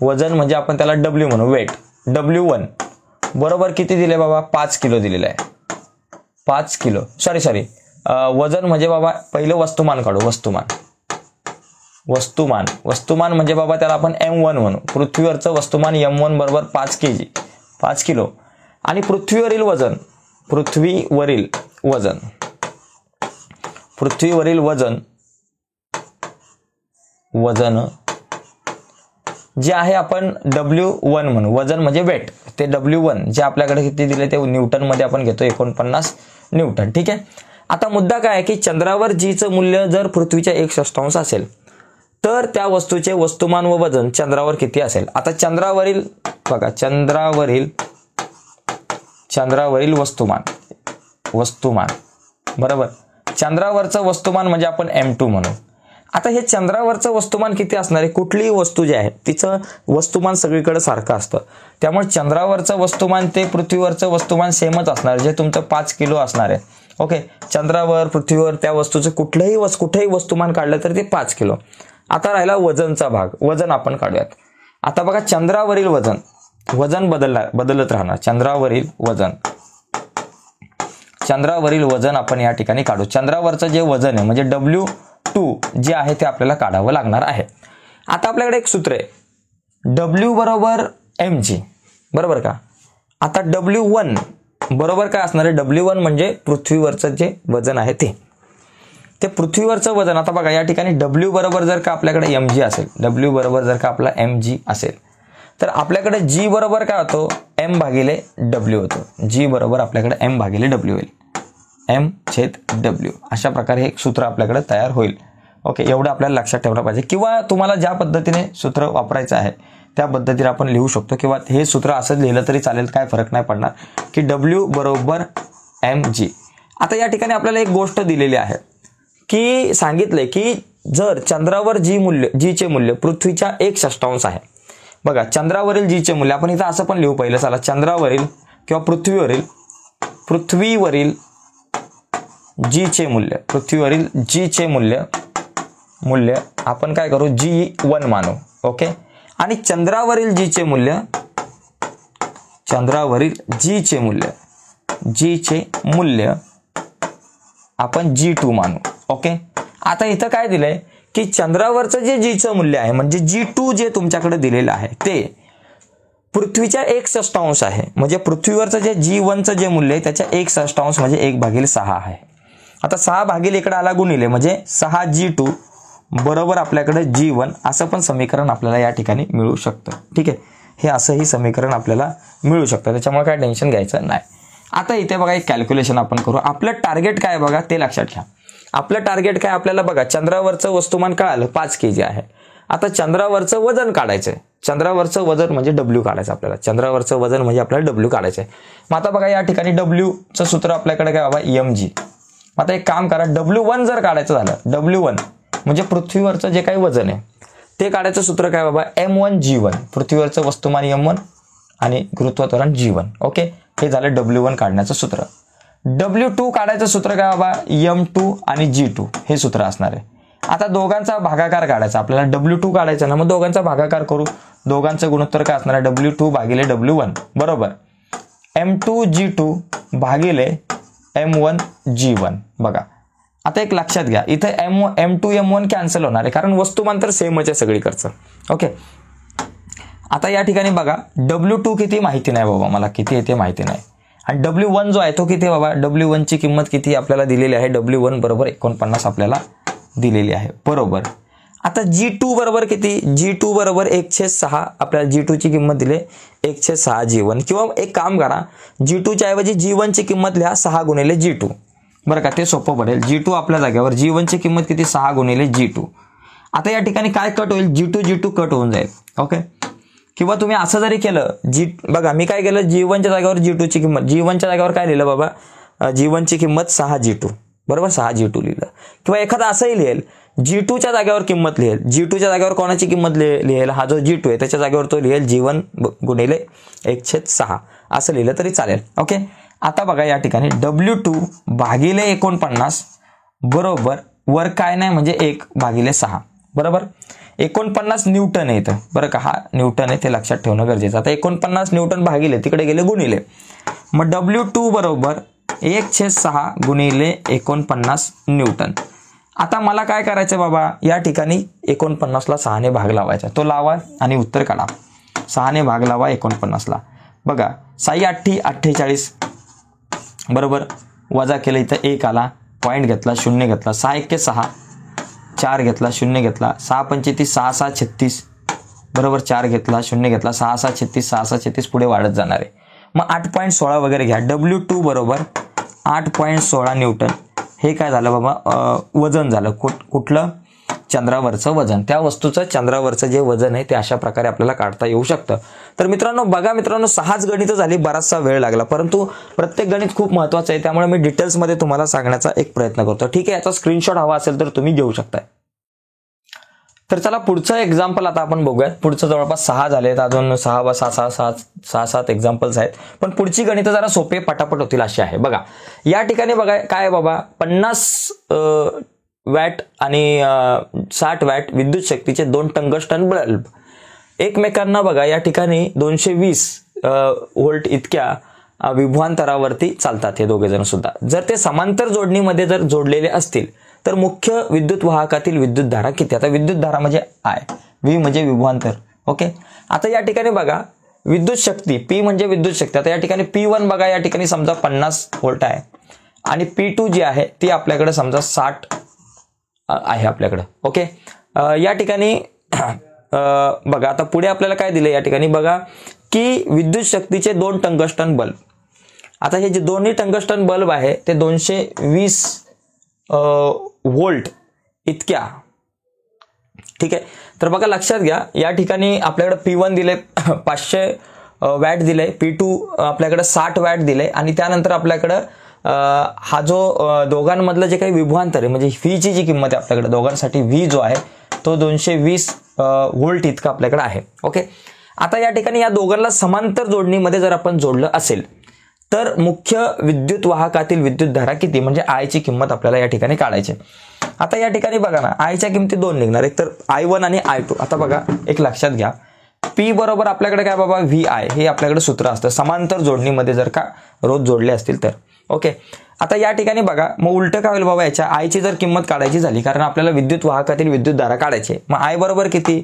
वजन म्हणजे आपण त्याला डब्ल्यू म्हणू, वेट. W1 बरोबर किती दिले बाबा, 5 किलो दिलेलं आहे. 5 किलो सॉरी वजन म्हणजे बाबा पहिलं वस्तुमान काढू. वस्तुमान म्हणजे बाबा त्याला आपण M1 म्हणू. पृथ्वीवरचं वस्तुमान M1 बरोबर 5 kg 5 किलो आणि पृथ्वीवरील वजन जे आहे आपण W1 म्हणू. वजन म्हणजे वेट. ते W1 जे आपल्याकडे किती दिले ते न्यूटन मध्ये आपण घेतो 49 न्यूटन. ठीक आहे, आता मुद्दा काय आहे की चंद्रावर जीचं मूल्य जर पृथ्वीच्या 1/6 असेल तर त्या वस्तूचे वस्तुमान व वजन चंद्रावर किती असेल. आता चंद्रावरील बघा चंद्रावरील वस्तुमान बरोबर. चंद्रावरचं वस्तुमान म्हणजे आपण M2 म्हणू. आता हे चंद्रावरचं वस्तुमान किती असणार आहे, कुठलीही वस्तू जी आहे तिचं वस्तुमान सगळीकडे सारखं असतं. त्यामुळे चंद्रावरचं वस्तुमान ते पृथ्वीवरचं वस्तुमान सेमच असणार, जे तुमचं 5 किलो असणार आहे. ओके, चंद्रावर पृथ्वीवर त्या वस्तूचं कुठेही वस्तुमान काढलं तर ते 5 किलो. आता राहिला वजनचा भाग. वजन आपण काढूयात. आता बघा चंद्रावरील वजन बदलत राहणार. चंद्रावरील वजन आपण या ठिकाणी काढू. चंद्रावरचं जे वजन आहे म्हणजे W2 जे आहे ते आपल्याला काढावं लागणार आहे. आता आपल्याकडे एक सूत्र आहे W बरोबर mg बरोबर का. आता W1 बरोबर काय असणार आहे, W1 म्हणजे पृथ्वीवरचं जे वजन आहे ते पृथ्वीवरचं वजन. आता बघा या ठिकाणी W बरोबर जर का आपल्याकडे mg असेल, W बरोबर जर का आपला mg असेल तर आपल्याकडे G बरोबर काय होतो, M/W होतो. G बरोबर आपल्याकडे M/W होईल. M/W अशा प्रकारे हे सूत्र आपल्याकडे तयार होईल. ओके, एवढं आपल्याला लक्षात ठेवलं पाहिजे. किंवा तुम्हाला ज्या पद्धतीने सूत्र वापरायचं आहे त्या पद्धतीने आपण लिहू शकतो किंवा हे सूत्र असं लिहिलं तरी चालेल, काय फरक नाही पडणार की W बरोबर mg. आता या ठिकाणी आपल्याला एक गोष्ट दिलेली आहे की सांगितलंय की जर चंद्रावर जी चे मूल्य पृथ्वीच्या 1/6 आहे. बघा चंद्रावरील जी चे मूल्य आपण इथं असं पण लिहू पहिलं. चला चंद्रावरील किंवा पृथ्वीवरील जी चे मूल्य आपण काय करू, G1 मानू. ओके, आणि चंद्रावरील जी चे मूल्य आपण G2 मानू. ओके, आता इथं काय दिलंय की चंद्रावरचं जे जीचं मूल्य आहे म्हणजे G2 जे तुमच्याकडे दिलेलं आहे ते पृथ्वीच्या 1/6 आहे. म्हणजे पृथ्वीवरचं जे G1चं जे मूल्य आहे त्याच्या 1/6 म्हणजे 1/6 आहे. आता 6 इकडे आला गुणिले म्हणजे 6G2 बरोबर आपल्याकडे G1 असं पण समीकरण आपल्याला या ठिकाणी मिळू शकतं. ठीक आहे, हे असंही समीकरण आपल्याला मिळू शकतं, त्याच्यामुळे काय टेन्शन घ्यायचं नाही. आता इथे बघा एक कॅल्क्युलेशन आपण करू. आपलं टार्गेट काय बघा ते लक्षात घ्या. आपलं टार्गेट काय, आपल्याला बघा चंद्रावरचं वस्तुमान कळालं 5 kg आहे. आता चंद्रावरचं वजन काढायचंय. चंद्रावरचं वजन म्हणजे W काढायचं आपल्याला. चंद्रावरचं वजन म्हणजे आपल्याला W काढायचंय. मग आता बघा या ठिकाणी Wचं सूत्र आपल्याकडे काय बाबा mg. आता एक काम करा, W1 जर काढायचं झालं, W1 म्हणजे पृथ्वीवरचं जे काही वजन आहे ते काढायचं सूत्र काय बाबा, M1G1. पृथ्वीवरचं वस्तुमान M1 आणि गुरुत्वाकर्षण G1. ओके, हे झालं W1 काढण्याचं सूत्र. W2 काढायचं सूत्र काय बाबा, M2 आणि G2 हे सूत्र असणार आहे. आता दोघांचा भागाकार काढायचा आपल्याला. W2 काढायचा ना, मग दोघांचा भागाकार करू. दोघांचं गुणोत्तर काय असणार आहे, W2 भागिले W1 बरोबर M2G2 भागिले M1G1. बघा आता एक लक्षात घ्या, इथं M2 M1 कॅन्सल होणार आहे कारण वस्तुमांतर सेमच आहे सगळीकडचं. ओके, आता या ठिकाणी बघा W2 किती माहिती नाही बाबा, मला किती आहे ते माहिती नाही. आणि W1 जो आहे तो किती बाबा, W1 ची किंमत किती आपल्याला दिलेली आहे, W1 बरोबर 49 आपल्याला दिलेली आहे. बरोबर. आता G2 बरोबर किती, G2 बरोबर 1/6, आपल्याला G2 ची किंमत दिली 1/6 G1. किंवा एक काम करा, G2 च्या ऐवजी G1 ची किंमत लिहा 6 गुणिले G2. बरं का, ते सोपं पडेल. G2 आपल्या जागेवर, G1 ची किंमत किती 6 गुणिले G2. आता या ठिकाणी काय कट होईल, G2 कट होऊन जाईल. ओके, किंवा तुम्ही असं जरी केलं, बघा मी काय केलं, G1 च्या जागेवर G2 ची किंमत, G1 च्या जागेवर काय लिहिलं बाबा, G1 ची किंमत 6 G2, बरोबर 6 G2 लिहिलं. किंवा एखादा असंही लिहेल, G2 च्या जागेवर किंमत लिहेल, G2 च्या जागेवर कोणाची किंमत लिहेल, हा जो G2 आहे त्याच्या जागेवर तो लिहेल G1 गुणिले 1/6 असं लिहिलं तरी चालेल. ओके, आता बघा या ठिकाणी W2 भागिले 49 बरोबर वर काय नाही म्हणजे 1 भागिले 6, बरोबर. 49 न्यूटन आहे इथं, बरं का, हा न्यूटन आहे ते लक्षात ठेवणं गरजेचं. आता 49 न्यूटन भागिले तिकडे गेले गुणिले, मग W2 बरोबर 1/6 गुणिले 49 न्यूटन. आता मला काय करायचं बाबा, या ठिकाणी 49ला 6ने भाग लावायचा, तो लावा आणि उत्तर काढा. 6ने भाग लावा 49ला, बघा 6 8 48 बरोबर, वजा केलं इथं 1 आला, पॉईंट घेतला, 0 घेतला, 6 1 6, 4 घेतला, 0 घेतला, 6 पंचे 6 6 36 बरोबर, 4 घेतला, 0 घेतला, 6 6 36, 6 6 36 पुढे वाढत जाणार आहे. मग 8.16 वगैरे घ्या. W2 बरोबर 8.16 न्यूटन. हे काय झालं बाबा, वजन झालं. कुठलं, चंद्रावरचं वजन. त्या वस्तूचं चंद्रावरचं जे वजन आहे ते अशा प्रकारे आपल्याला काढता येऊ शकतं. तर मित्रांनो बघा, मित्रांनो 6च गणितं झाली, बराचसा वेळ लागला, परंतु प्रत्येक गणित खूप महत्त्वाचं आहे, त्यामुळे मी डिटेल्समध्ये तुम्हाला सांगण्याचा एक प्रयत्न करतो. ठीक आहे, याचा स्क्रीनशॉट हवा असेल तर तुम्ही घेऊ शकताय. तर चला पुढचं एक्झाम्पल आता आपण बघूयात. पुढचं जवळपास 6 झालेत, अजून 6-7 एक्झाम्पल्स आहेत, पण पुढची गणितं जरा सोपे पटापट होतील अशी आहे. बघा या ठिकाणी बघा काय बाबा, 50 वॅट आणि 60 वॅट विद्युत शक्तीचे 2 टंगस्टन बल्ब एकमेकांना बघा या ठिकाणी 220 व्होल्ट इतक्या विभवांतरावरती चालतात हे दोघे जण सुद्धा. जर ते समांतर जोडणीमध्ये जर जोडलेले असतील तर मुख्य विद्युत वाहकातील विद्युत धारा किती. आता विद्युत धारा म्हणजे I, V म्हणजे विभवांतर. ओके, आता या ठिकाणी बघा विद्युत शक्ती, P म्हणजे विद्युत शक्ती. आता या ठिकाणी P1 बघा या ठिकाणी समजा 50 व्होल्ट आहे आणि P2 जी आहे ती आपल्याकडे समजा 60 आहे आपल्याकडे. ओके, या ठिकाणी बघा आता पुढे आपल्याला काय दिले या ठिकाणी बघा की विद्युत शक्तीचे 2 टंगस्टन बल्ब. आता हे जे दोन्ही टंगस्टन बल्ब आहे ते 220 व्होल्ट इतक्या. ठीक आहे, तर बघा लक्षात घ्या या ठिकाणी आपल्याकडे P1 दिले 500 वॅट दिले, P2 आपल्याकडे 60 वॅट दिले आणि त्यानंतर आपल्याकडे हा जो दोघांमधलं जे काही विभवांतर आहे म्हणजे V ची जी किंमत आहे आपल्याकडे दोघांसाठी V जो आहे तो 220 व्होल्ट इतका आपल्याकडे आहे. ओके, आता या ठिकाणी या दोघांना समांतर जोडणीमध्ये जर आपण जोडलं असेल तर मुख्य विद्युत वाहकातील विद्युत धारा किती म्हणजे I ची किंमत आपल्याला या ठिकाणी काढायची. आता या ठिकाणी बघा ना I च्या किमती 2 निघणार, एक तर I1 आणि I2. आता बघा एक लक्षात घ्या, P बरोबर आपल्याकडे काय बाबा VI हे आपल्याकडे सूत्र असतं समांतर जोडणीमध्ये जर का रोज जोडले असतील तर. ओके, आता या ठिकाणी बघा मग उलट काय होईल बाबा, याच्या I ची जर किंमत काढायची झाली कारण आपल्याला विद्युत वाहकातील विद्युत धारा काढायची, मग I बरोबर किती,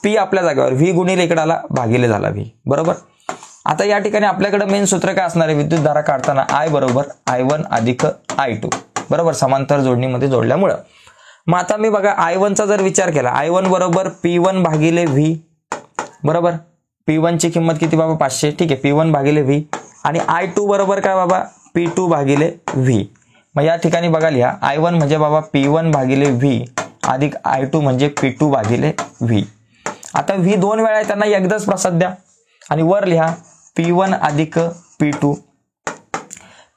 P आपल्या जागेवर V गुणिले इकडे आला भागिले झाला V बरोबर. आता या ठिकाणी आपल्याकडे मेन सूत्र काय असणार आहे विद्युत धारा काढताना I बरोबर I1 अधिक I2 बरोबर समांतर जोडणीमध्ये जोडल्यामुळं. मग आता मी बघा I1 चा जर विचार केला, I1 बरोबर P1 भागिले V बरोबर. P1 ची किंमत किती बाबा 500. ठीक आहे, P1 भागिले V आणि I2 बरोबर काय बाबा P2 भागिले V. मग या ठिकाणी बघा लिहा I1 म्हणजे बाबा P1 भागिले V अधिक I2 म्हणजे P2 भागिले V. आता V 2 वेळा आहे त्यांना एकदाच प्रसाद द्या आणि वर लिहा P1 अधिक P2.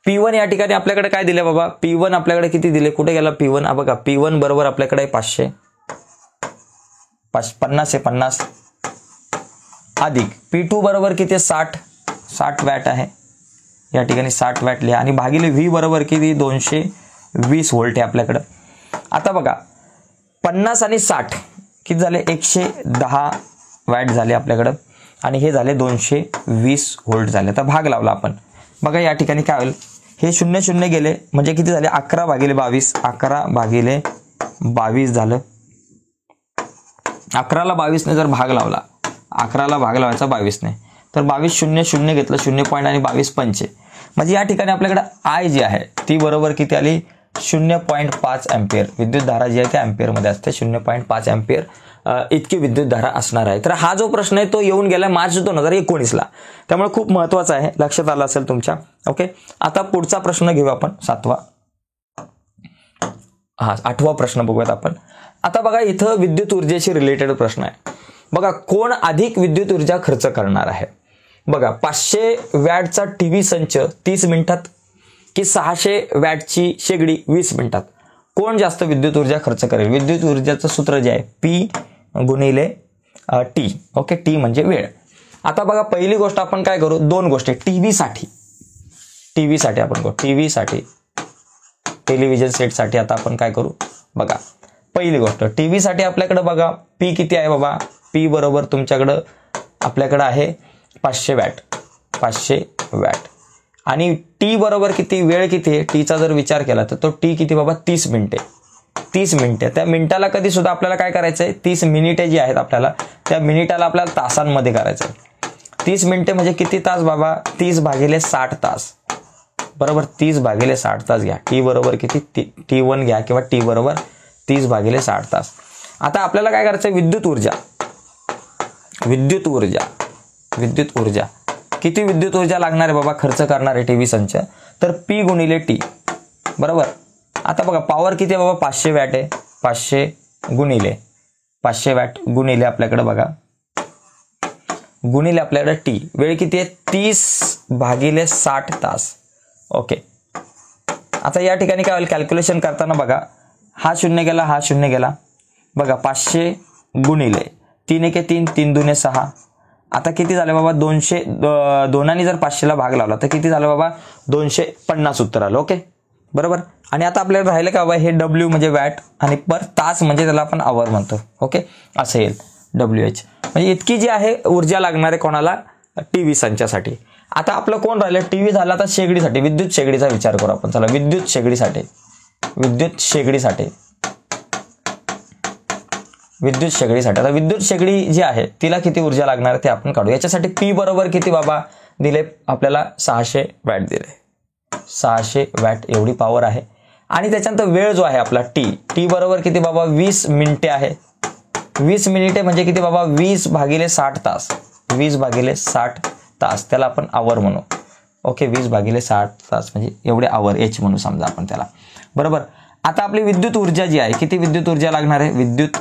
P1 या ठिकाणी आपल्याकडे काय दिले बाबा, P1 आपल्याकडे किती दिले, कुठे गेला P1, बघा P1 बरोबर आपल्याकडे 500 50 आहे 50 अधिक P2 बरोबर किती 60 वॅट आहे या ठिकाणी 60 वॅट लिहा आणि भागिले V बरोबर किती 220 व्होल्ट आहे आपल्याकडे. आता बघा 50 आणि 60 किती झाले 110 वॅट झाले आपल्याकडे आणि हे झाले 220 व्होल्ट झाले. आता भाग लावला आपण बघा या ठिकाणी काय होईल हे 0 0 गेले म्हणजे किती झाले 11/22. 11/22 झालं. 11ला 22ने जर भाग लावला, 11ला भाग लावायचा 22ने, तर 22 0 0 घेतलं 0 पॉईंट आणि 22 पंचे. म्हणजे या ठिकाणी आपल्याकडे आय जी आहे ती बरोबर किती आली 0.5 अँपिअर. विद्युत धारा जी आहे ती अँपिअरमध्ये असते. 0.5 अँपिअर इतकी विद्युत धारा असणार आहे. तर हा जो प्रश्न आहे तो येऊन गेला मार्च 2019ला. त्यामुळे खूप महत्वाचा आहे, लक्षात आलं असेल तुमच्या. ओके, आता पुढचा प्रश्न घेऊ आपण 8वा प्रश्न बघूयात आपण. आता बघा इथं विद्युत ऊर्जेशी रिलेटेड प्रश्न आहे. बघा कोण अधिक विद्युत ऊर्जा खर्च करणार आहे. बघा 500 वॅटचा टीव्ही संच 30 मिनिटात की 600 वॅटची शेगडी 20 मिनिटात, कोण जास्त विद्युत ऊर्जा खर्च करेल. विद्युत ऊर्जाचं सूत्र जे आहे P गुणिले T. ओके, T म्हणजे वेळ. आता बघा पहिली गोष्ट आपण काय करू, दोन गोष्टी टीव्हीसाठी आपण करू. टीव्हीसाठी टेलिव्हिजन सेटसाठी आता आपण काय करू बघा. पहिली गोष्ट टीव्हीसाठी आपल्याकडे बघा P किती आहे बाबा. P बरोबर तुमच्याकडं आपल्याकडे आहे 500 वॅट आणि T बरोबर किती, वेळ किती आहे, टीचा जर विचार केला तर तो T किती बाबा 30 मिनिटे. 30 मिनिटे, त्या मिनिटाला कधी सुद्धा आपल्याला काय करायचंय, 30 मिनिटे जी आहेत आपल्याला त्या मिनिटाला आपल्याला तासांमध्ये करायचंय. 30 मिनिटे म्हणजे किती तास बाबा, 30/60 तास बरोबर. 30/60 तास घ्या. T बरोबर किती T1 घ्या किंवा T बरोबर 30/60 तास. आता आपल्याला काय करायचंय, विद्युत ऊर्जा किती विद्युत ऊर्जा लागणार आहे बाबा खर्च करणार आहे टीव्ही संच, तर P गुणिले T बरोबर. आता बघा पॉवर किती आहे बाबा 500 वॅट आहे. 500 वॅट गुणिले आपल्याकडे बघा गुणिले आपल्याकडे T, वेळ किती आहे 30/60 तास. ओके, आता या ठिकाणी काय होईल कॅल्क्युलेशन करताना बघा हा 0 गेला, हा 0 गेला. बघा 500 गुणिले 3 1 3, 3 2 6. आता किती झाले बाबा 200. दोनांनी जर 500ला भाग लावला तर किती झालं बाबा 250 उत्तर आलं. ओके बरोबर. आणि आता आपल्याला राहिलं का बाबा हे W म्हणजे वॅट आणि पर तास म्हणजे त्याला आपण आवर म्हणतो. ओके, असं येईल WH. म्हणजे इतकी जी आहे ऊर्जा लागणार आहे कोणाला, टीव्ही संचासाठी. आता आपलं कोण राहिलं, टीव्ही झाला तर शेगडीसाठी, विद्युत शेगडीचा विचार करू आपण. चला विद्युत शेगडीसाठी आता विद्युत शेगडी जी आहे तिला किती ऊर्जा लागणार ते आपण काढू. याच्यासाठी P बरोबर किती बाबा दिले आपल्याला 600 वॅट दिले. 600 वॅट एवढी पॉवर आहे. आणि त्याच्यानंतर वेळ जो आहे आपला T बरोबर किती बाबा 20 मिनिटे आहे. 20 मिनिटे म्हणजे किती बाबा 20/60 तास. 20/60 तास त्याला आपण आवर म्हणू. ओके, 20/60 तास म्हणजे एवढे आवर H म्हणू समजा आपण त्याला बरोबर. आता आपली विद्युत ऊर्जा जी आहे, किती विद्युत ऊर्जा लागणार आहे, विद्युत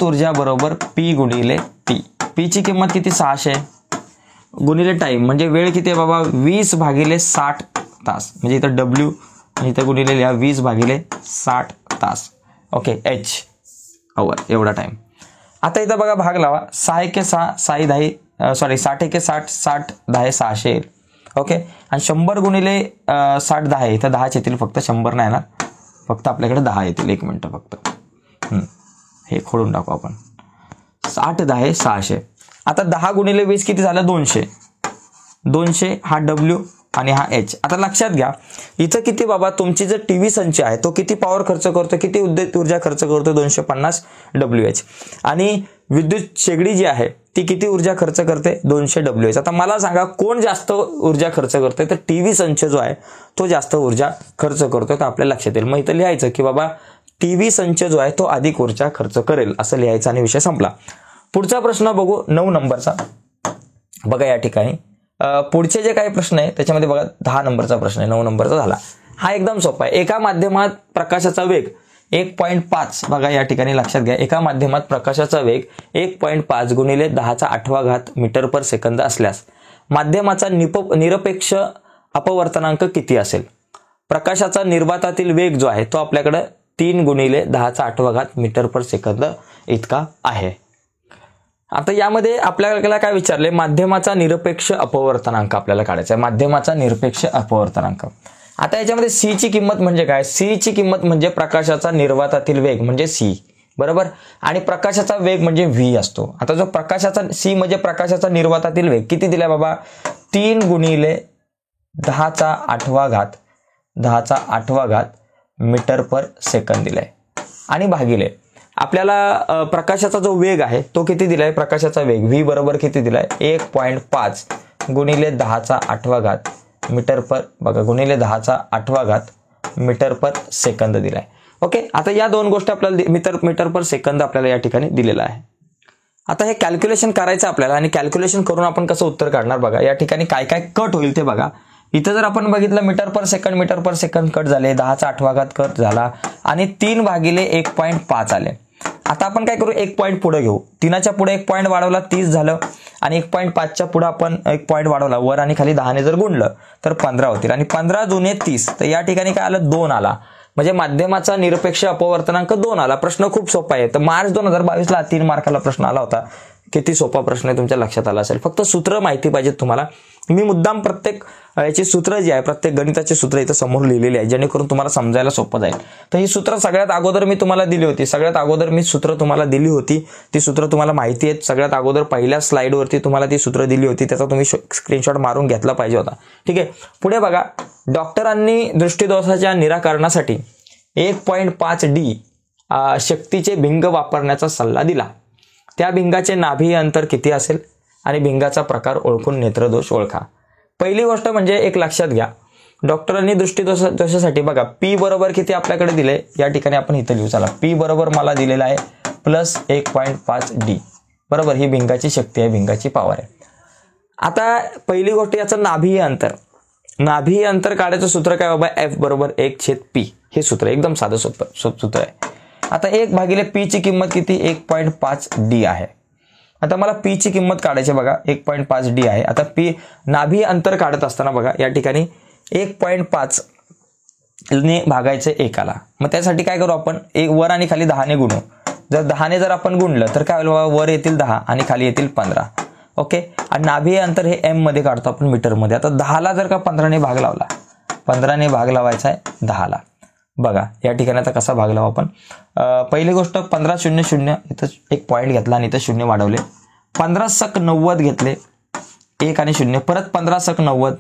ऊर्जा बरोबर P गुणिले T. P ची किंमत किती 600 गुणिले टाइम म्हणजे वेळ किती आहे बाबा 20/60 तास. म्हणजे इथं W आणि इथं गुणिले लिहा 20/60 तास. ओके, H आवर एवढा टाइम. आता इथं बघा भाग लावा 6 1 6, 6 10 60 1 60, 60 10 600 येईल. ओके, आणि 100 गुणिले 60 10 इथं 10 येतील फक्त, 100 नाही येणार, फक्त आपल्याकडे 10 येतील. 1 मिनिट फक्त हे खोडून टाकू आपण. 60 10 600. आता 10 गुणिले 20 किती झालं 200 हा W आणि हा H. आता लक्षात घ्या इथं किती बाबा तुमची जर टीव्ही संच आहे तो किती पॉवर खर्च करतो, किती विद्युत ऊर्जा खर्च करतो 250 WH. आणि विद्युत शेगडी जी आहे ती किती ऊर्जा खर्च करते 200 WH. आता मला सांगा कोण जास्त ऊर्जा खर्च करतोय, तर टीव्ही संच जो आहे तो जास्त ऊर्जा खर्च करतोय. तर आपल्याला लक्षात येईल. मग इथं लिहायचं की बाबा टीव्ही संच जो आहे तो अधिक ऊर्जा खर्च करेल असं लिहायचं आणि विषय संपला. पुढचा प्रश्न बघू 9 नंबरचा. बघा या ठिकाणी पुढचे जे काही प्रश्न आहे त्याच्यामध्ये बघा 10 नंबरचा प्रश्न आहे, 9 नंबरचा झाला. हा एकदम सोपा आहे. एका माध्यमात प्रकाशाचा वेग 1.5 बघा या ठिकाणी लक्षात घ्या. एका माध्यमात प्रकाशाचा वेग 1.5 गुणिले 10⁸ मीटर पर सेकंद असल्यास माध्यमाचा निरपेक्ष अपवर्तनांक किती असेल. प्रकाशाचा निर्वातातील वेग जो आहे तो आपल्याकडे 3 गुणिले 10⁸ मीटर पर सेकंद इतका आहे. आता यामध्ये आपल्याला काय विचारले, माध्यमाचा निरपेक्ष अपवर्तनांक आपल्याला काढायचा आहे. माध्यमाचा निरपेक्ष अपवर्तनांक. आता याच्यामध्ये C ची किंमत म्हणजे काय, C ची किंमत म्हणजे प्रकाशाचा निर्वातातील वेग म्हणजे C बरोबर, आणि प्रकाशाचा वेग म्हणजे V असतो. आता जो प्रकाशाचा C म्हणजे प्रकाशाचा निर्वातातील वेग किती दिलाय बाबा 3 गुणिले 10चा 8वा घात मीटर पर सेकंद दिलाय आणि भागिले आपल्याला प्रकाशाचा जो वेग आहे तो किती दिलाय, प्रकाशाचा वेग v बरोबर किती दिलाय 1.5 गुणिले 10चा 8वा घात मीटर पर बघा गुणिले 10चा 8वा घात मीटर पर सेकंद दिलाय. ओके, आता या दोन गोष्टी आपल्याला मीटर पर सेकंद आपल्याला या ठिकाणी दिलेला आहे. आता हे कॅल्क्युलेशन करायचं आपल्याला आणि कॅल्क्युलेशन करून आपण कसं उत्तर काढणार बघा. या ठिकाणी काय काय कट होईल ते बघा. इथं जर आपण बघितलं मीटर पर सेकंड कट झाले, 10चा 8वा घात कट झाला आणि 3 भागिले 1.5 आले. आता आपण काय करू, 1 पॉईंट पुढे घेऊ. 3च्या पुढे 1 पॉईंट वाढवला 30 झालं आणि 1.5च्या पुढे आपण 1 पॉईंट वाढवला, वर आणि खाली 10ने जर गुणलं तर 15 होतील आणि 15 दुने 30. तर या ठिकाणी काय आलं 2 आला, म्हणजे माध्यमाचा निरपेक्ष अपवर्तनांक 2 आला. प्रश्न खूप सोपा आहे. तर मार्च 2022ला 3 मार्काला प्रश्न आला होता. किती सोपा प्रश्न आहे तुमच्या लक्षात आला असेल. फक्त सूत्र माहिती पाहिजेत तुम्हाला. मी मुद्दाम प्रत्येक याची सूत्र जी आहे, प्रत्येक गणिताची सूत्र इथं समोर लिहिलेली आहे, जेणेकरून तुम्हाला समजायला सोपं जाईल. तर ही सूत्र सगळ्यात अगोदर मी तुम्हाला दिली होती. ती सूत्र तुम्हाला माहिती आहेत. सगळ्यात अगोदर पहिल्या स्लाइडवरती तुम्हाला ती सूत्र दिली होती, त्याचा तुम्ही स्क्रीनशॉट मारून घेतला पाहिजे होता. ठीक आहे, पुढे बघा. डॉक्टरांनी दृष्टिदोषाच्या निराकरणासाठी 1.5D शक्तीचे भिंग वापरण्याचा सल्ला दिला. त्या भिंगाचे नाभीय अंतर किती असेल आणि भिंगाचा प्रकार ओळखून नेत्रदोष ओळखा. पहिली गोष्ट म्हणजे एक लक्षात घ्या, डॉक्टरांनी दृष्टिदोषासाठी बघा P बरोबर किती आपल्याकडे दिले, या ठिकाणी आपण इथं लिहू. चला, P बरोबर मला दिलेला आहे प्लस 1.5D बरोबर. ही भिंगाची शक्ती आहे, भिंगाची पॉवर आहे. आता पहिली गोष्ट याचं नाभीय अंतर काढायचं सूत्र काय बाबा, F बरोबर 1/P. हे सूत्र एकदम साधं सोपं सूत्र आहे. आता 1 भागिले P ची किंमत किती, 1.5D आहे. आता मला P ची किंमत काढायची बघा, 1.5D आहे. आता P नाभी अंतर काढत असताना बघा या ठिकाणी 1.5 ने भागायचं 1 आला. मग त्यासाठी काय करू आपण, वर आणि खाली 10ने गुणू. जर 10ने जर आपण गुणलं तर काय होईल बाबा, वर येतील 10 आणि खाली येतील 15. ओके, आणि नाभी अंतर हे M मध्ये काढतो आपण मीटर मध्ये. आता 10ला जर का 15ने भाग लावला, 15ने भाग लावायचा आहे 10ला. बघा या ठिकाणी आता कसा भाग लावू आपण. पहिली गोष्ट 15 0 0 इथं एक पॉईंट घेतला आणि इथं 0 वाढवले. 15 सक 90 घेतले, 1 आणि 0, परत 15 सक 90,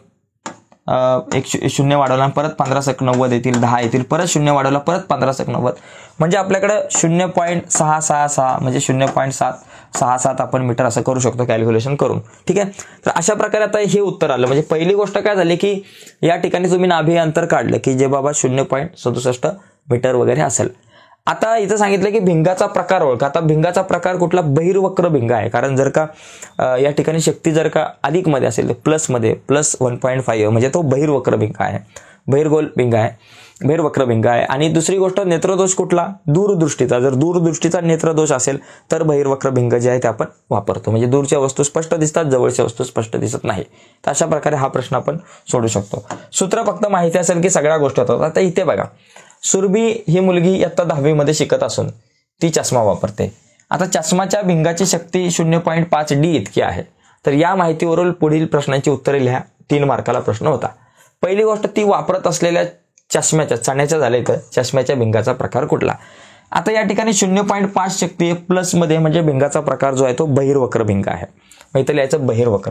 एक 0 वाढवला, परत 15 सक 90 येतील, 10 येतील, परत 0 वाढवला, परत 15 सक 90, म्हणजे आपल्याकडे 0.666 म्हणजे 0.767 आपण मीटर असं करू शकतो कॅल्क्युलेशन करून. ठीक आहे, तर अशा प्रकारे आता हे उत्तर आलं. म्हणजे पहिली गोष्ट काय झाली की या ठिकाणी तुम्ही नाभी अंतर काढलं की जे बाबा 0.67 मीटर वगैरे असेल. आता इथं सांगितलं की भिंगाचा प्रकार ओळखा. आता भिंगाचा प्रकार कुठला, बहिर्वक्र भिंग आहे. कारण जर का या ठिकाणी शक्ती जर का अधिक मध्ये असेल तर प्लस 1.5 म्हणजे तो बहिर्वक्र भिंग आहे, बहिर्वक्र भिंग आहे. आणि दुसरी गोष्ट नेत्रदोष कुठला, दूरदृष्टीचा. जर दूरदृष्टीचा नेत्रदोष असेल तर बहिर्वक्र भिंग जे आहे ते आपण वापरतो. म्हणजे दूरच्या वस्तू स्पष्ट दिसतात, जवळच्या वस्तू स्पष्ट दिसत नाही. तर अशा प्रकारे हा प्रश्न आपण सोडू शकतो. सूत्र फक्त माहिती असेल की सगळ्या गोष्टी होतात. आता इथे बघा, सुरभी ही मुलगी इयत्ता 10वी मध्ये शिकत असून ती चष्मा वापरते. आता चष्माच्या भिंगाची शक्ती 0.5D इतकी आहे. तर या माहितीवरून पुढील प्रश्नांची उत्तरे लिहा. 3 मार्काला प्रश्न होता. पहिली गोष्ट, ती वापरत असलेल्या चष्म्याच्या झाले तर चष्म्याच्या भिंगाचा प्रकार कुठला. आता या ठिकाणी 0.5 शक्ती प्लस मध्ये म्हणजे भिंगाचा प्रकार जो आहे तो बहिर्वक्र भिंग आहे. मग इथं लिहायचं बहिर्वक्र.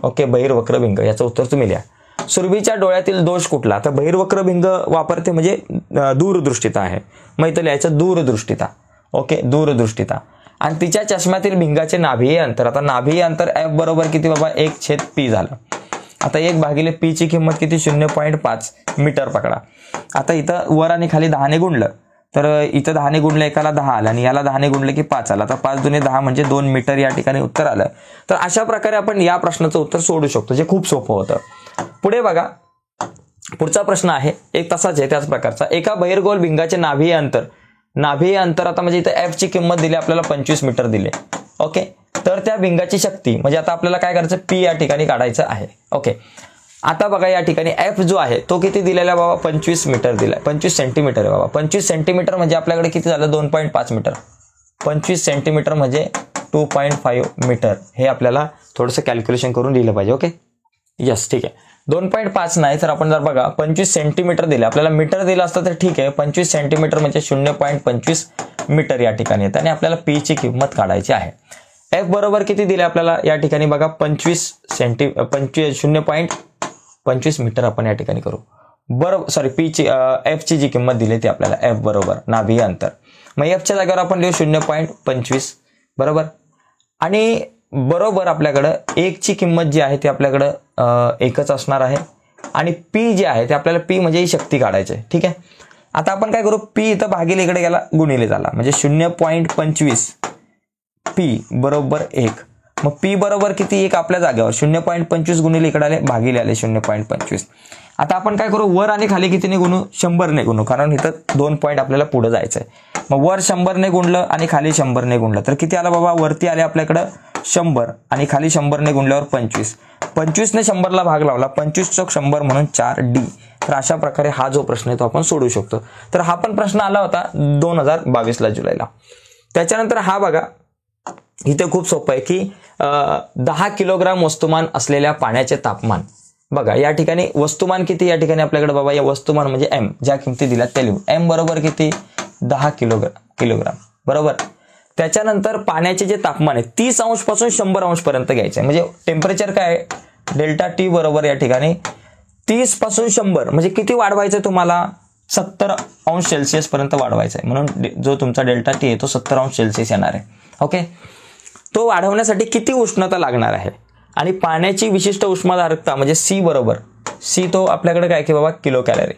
ओके, बहिर्वक्र भिंग, याचं उत्तर तुम्ही लिहा. सुरभीच्या डोळ्यातील दोष कुठला, तर बहिर्वक्र भिंग वापरते म्हणजे दूरदृष्टिता आहे. मग इथं लिहायचं दूरदृष्टिता. ओके, दूरदृष्टिता. आणि तिच्या चष्म्यातील भिंगाचे नाभीय अंतर. आता नाभीय अंतर F बरोबर किती बाबा, 1/P झालं. आता 1 भागिले P ची किंमत किती, 0.5 मीटर पकडा. आता इथं वर आणि खाली 10ने गुणलं तर इथं 10ने गुणलं एकाला 10 आलं आणि याला 10ने गुणलं की 5 आला. आता 5 दुने 10 म्हणजे 2 मीटर या ठिकाणी उत्तर आलं. तर अशा प्रकारे आपण या प्रश्नाचं उत्तर सोडू शकतो, जे खूप सोपं होतं. पुढे बघा, पुढचा प्रश्न आहे एक तसाच आहे त्याच प्रकारचा. एका बहिर्गोल भिंगाचे नाभीय अंतर आता म्हणजे इथं F ची किंमत दिली आपल्याला 25 मीटर दिले. ओके, तर त्या भिंगाची शक्ती म्हणजे आता आपल्याला काय करायचं, P या ठिकाणी काढायचं आहे. ओके, आता बघा या ठिकाणी F जो आहे तो किती दिलेला बाबा, 25 मीटर दिलाय, 25 सेंटीमीटर आहे बाबा. 25 सेंटीमीटर म्हणजे आपल्याकडे किती झालं, 2.5 मीटर. 25 सेंटीमीटर म्हणजे 2.5 मीटर. हे आपल्याला थोडंसं कॅल्क्युलेशन करून लिहिलं पाहिजे. ओके, यस, ठीक आहे. 2.5 नाही तर आपण जर बघा 25 सेंटीमीटर दिले, आपल्याला मीटर दिलं असतं तर ठीक आहे. 25 सेंटीमीटर म्हणजे 0.25 मीटर या ठिकाणी येतं आणि आपल्याला P ची किंमत काढायची आहे. F बरोबर किती दिले आपल्याला या ठिकाणी बघा, 0.25 25 मीटर आपण या ठिकाणी करू. बरोबर, सॉरी एफ ची जी किंमत दिली ती आपल्याला एफ बरोबर नाभिकीय अंतर. मग एफच्या जागेवर आपण लिहू 0.25 बरोबर. आणि बरोबर आपल्याकडं 1 ची किंमत जी आहे ती आपल्याकडं 1च असणार आहे. आणि पी जे आहे ते आपल्याला पी म्हणजे ही शक्ती काढायची आहे. ठीक आहे. आता आपण काय करू, पी इथं भागिले इकडे गेला गुणिले झाला म्हणजे 0.25 पी बरोबर 1. मग पी बरोबर किती 1 आपल्या जागेवर 0.25 गुणिले इकडे आले भागिले आले 0.25. आता आपण काय करू, वर आणि खाली कितीने गुणू, 100 ने गुणू, कारण इथं 2 पॉईंट आपल्याला पुढे जायचंय. मग वर 100 ने गुणलं आणि खाली 100 ने गुणलं तर किती आलं बाबा, वरती आले आपल्याकडं 100 आणि खाली 100 ने गुणल्यावर 25. 25 ने 100 ला भाग लावला, 25 चौक 100 म्हणून 4D. तर अशा प्रकारे हा जो प्रश्न आहे तो आपण सोडवू शकतो. तर हा पण प्रश्न आला होता 2022 जुलैला. त्याच्यानंतर हा बघा, इथे खूप सोपं आहे की 10 किलोग्राम वस्तुमान असलेल्या पाण्याचे तापमान. बघा या ठिकाणी वस्तुमान किती, या ठिकाणी आपल्याकडे बाबा या वस्तुमान म्हणजे एम, ज्या किमती दिल्या त्या लिहू. एम बरोबर किती 10 किलोग्राम बरोबर. त्याच्यानंतर पाण्याचे जे तापमान आहे 30 अंश पासून 100 अंश पर्यंत घ्यायचं आहे. म्हणजे टेम्परेचर काय आहे, डेल्टा टी बरोबर या ठिकाणी 30 पासून 100 म्हणजे किती वाढवायचं तुम्हाला, 70 अंश सेल्सिअस पर्यंत वाढवायचा आहे. म्हणून जो तुमचा डेल्टा टी आहे तो 70 अंश सेल्सिअस येणार आहे. ओके. तो वाढवण्यासाठी किती उष्णता लागणार आहे आणि पाण्याची विशिष्ट उष्माधारकता म्हणजे सी बरोबर, सी तो आपल्याकडे काय की बाबा किलो कॅलरी,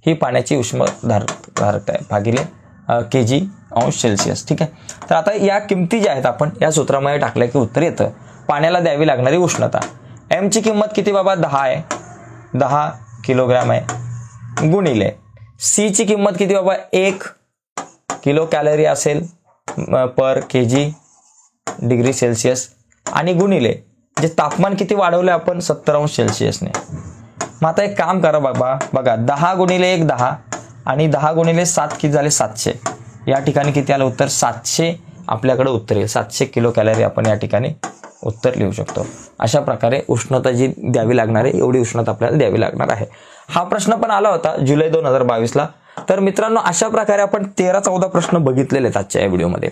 ही पाण्याची उष्माधारकता आहे भागिले केजी अंश सेल्सिअस. ठीक आहे. तर आता या किमती ज्या आहेत आपण या सूत्रामध्ये टाकल्या की उत्तर येतं. पाण्याला द्यावी लागणारी उष्णता, एम ची किंमत किती बाबा 10 आहे, 10 किलोग्राम आहे, गुणिले सी ची किंमत किती बाबा 1 किलो कॅलरी असेल पर केजी डिग्री सेल्सिअस, आणि गुणिले जे तापमान किती वाढवलं आपण 70 अंश सेल्सिअसने. मग आता एक काम करा बाबा, बघा 10 गुणिले 1 10 आणि 10 गुणिले 7 किती झाले 700. या ठिकाणी किती आलं उत्तर 700 आपल्याकडे उत्तर येईल. 700 किलो कॅलरी आपण या ठिकाणी उत्तर लिहू शकतो. अशा प्रकारे उष्णता जी द्यावी लागणार आहे एवढी उष्णता आपल्याला द्यावी लागणार आहे. हा प्रश्न पण आला होता जुलै 2022ला. तर मित्रांनो अशा प्रकारे आपण 13-14 प्रश्न बघितलेले आहेत आजच्या या व्हिडिओमध्ये.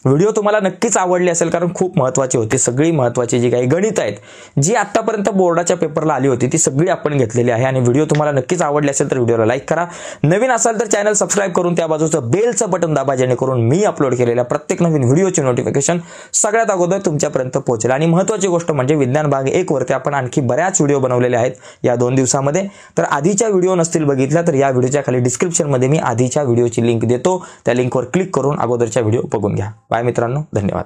व्हिडिओ तुम्हाला नक्कीच आवडली असेल कारण खूप महत्त्वाची होती. सगळी महत्त्वाची जी काही गणित आहेत जी आतापर्यंत बोर्डाच्या पेपरला आली होती ती सगळी आपण घेतलेली आहे. आणि व्हिडिओ तुम्हाला नक्कीच आवडली असेल तर व्हिडिओला लाईक करा. नवीन असाल तर चॅनल सबस्क्राईब करून त्या बाजूचं बेलचं बटन दाबा, जेणेकरून मी अपलोड केलेल्या प्रत्येक नवीन व्हिडिओची नोटिफिकेशन सगळ्यात अगोदर तुमच्यापर्यंत पोहोचेल. आणि महत्त्वाची गोष्ट म्हणजे विज्ञान भाग 1 वरती आपण आणखी बऱ्याच व्हिडिओ बनवलेले आहेत या 2 दिवसामध्ये. तर आधीच्या व्हिडिओ नसतील बघितल्या तर या व्हिडिओच्या खाली डिस्क्रिप्शनमध्ये मी आधीच्या व्हिडिओची लिंक देतो, त्या लिंकवर क्लिक करून अगोदरच्या व्हिडिओ बघून घ्या. बाय मित्रांनो, धन्यवाद.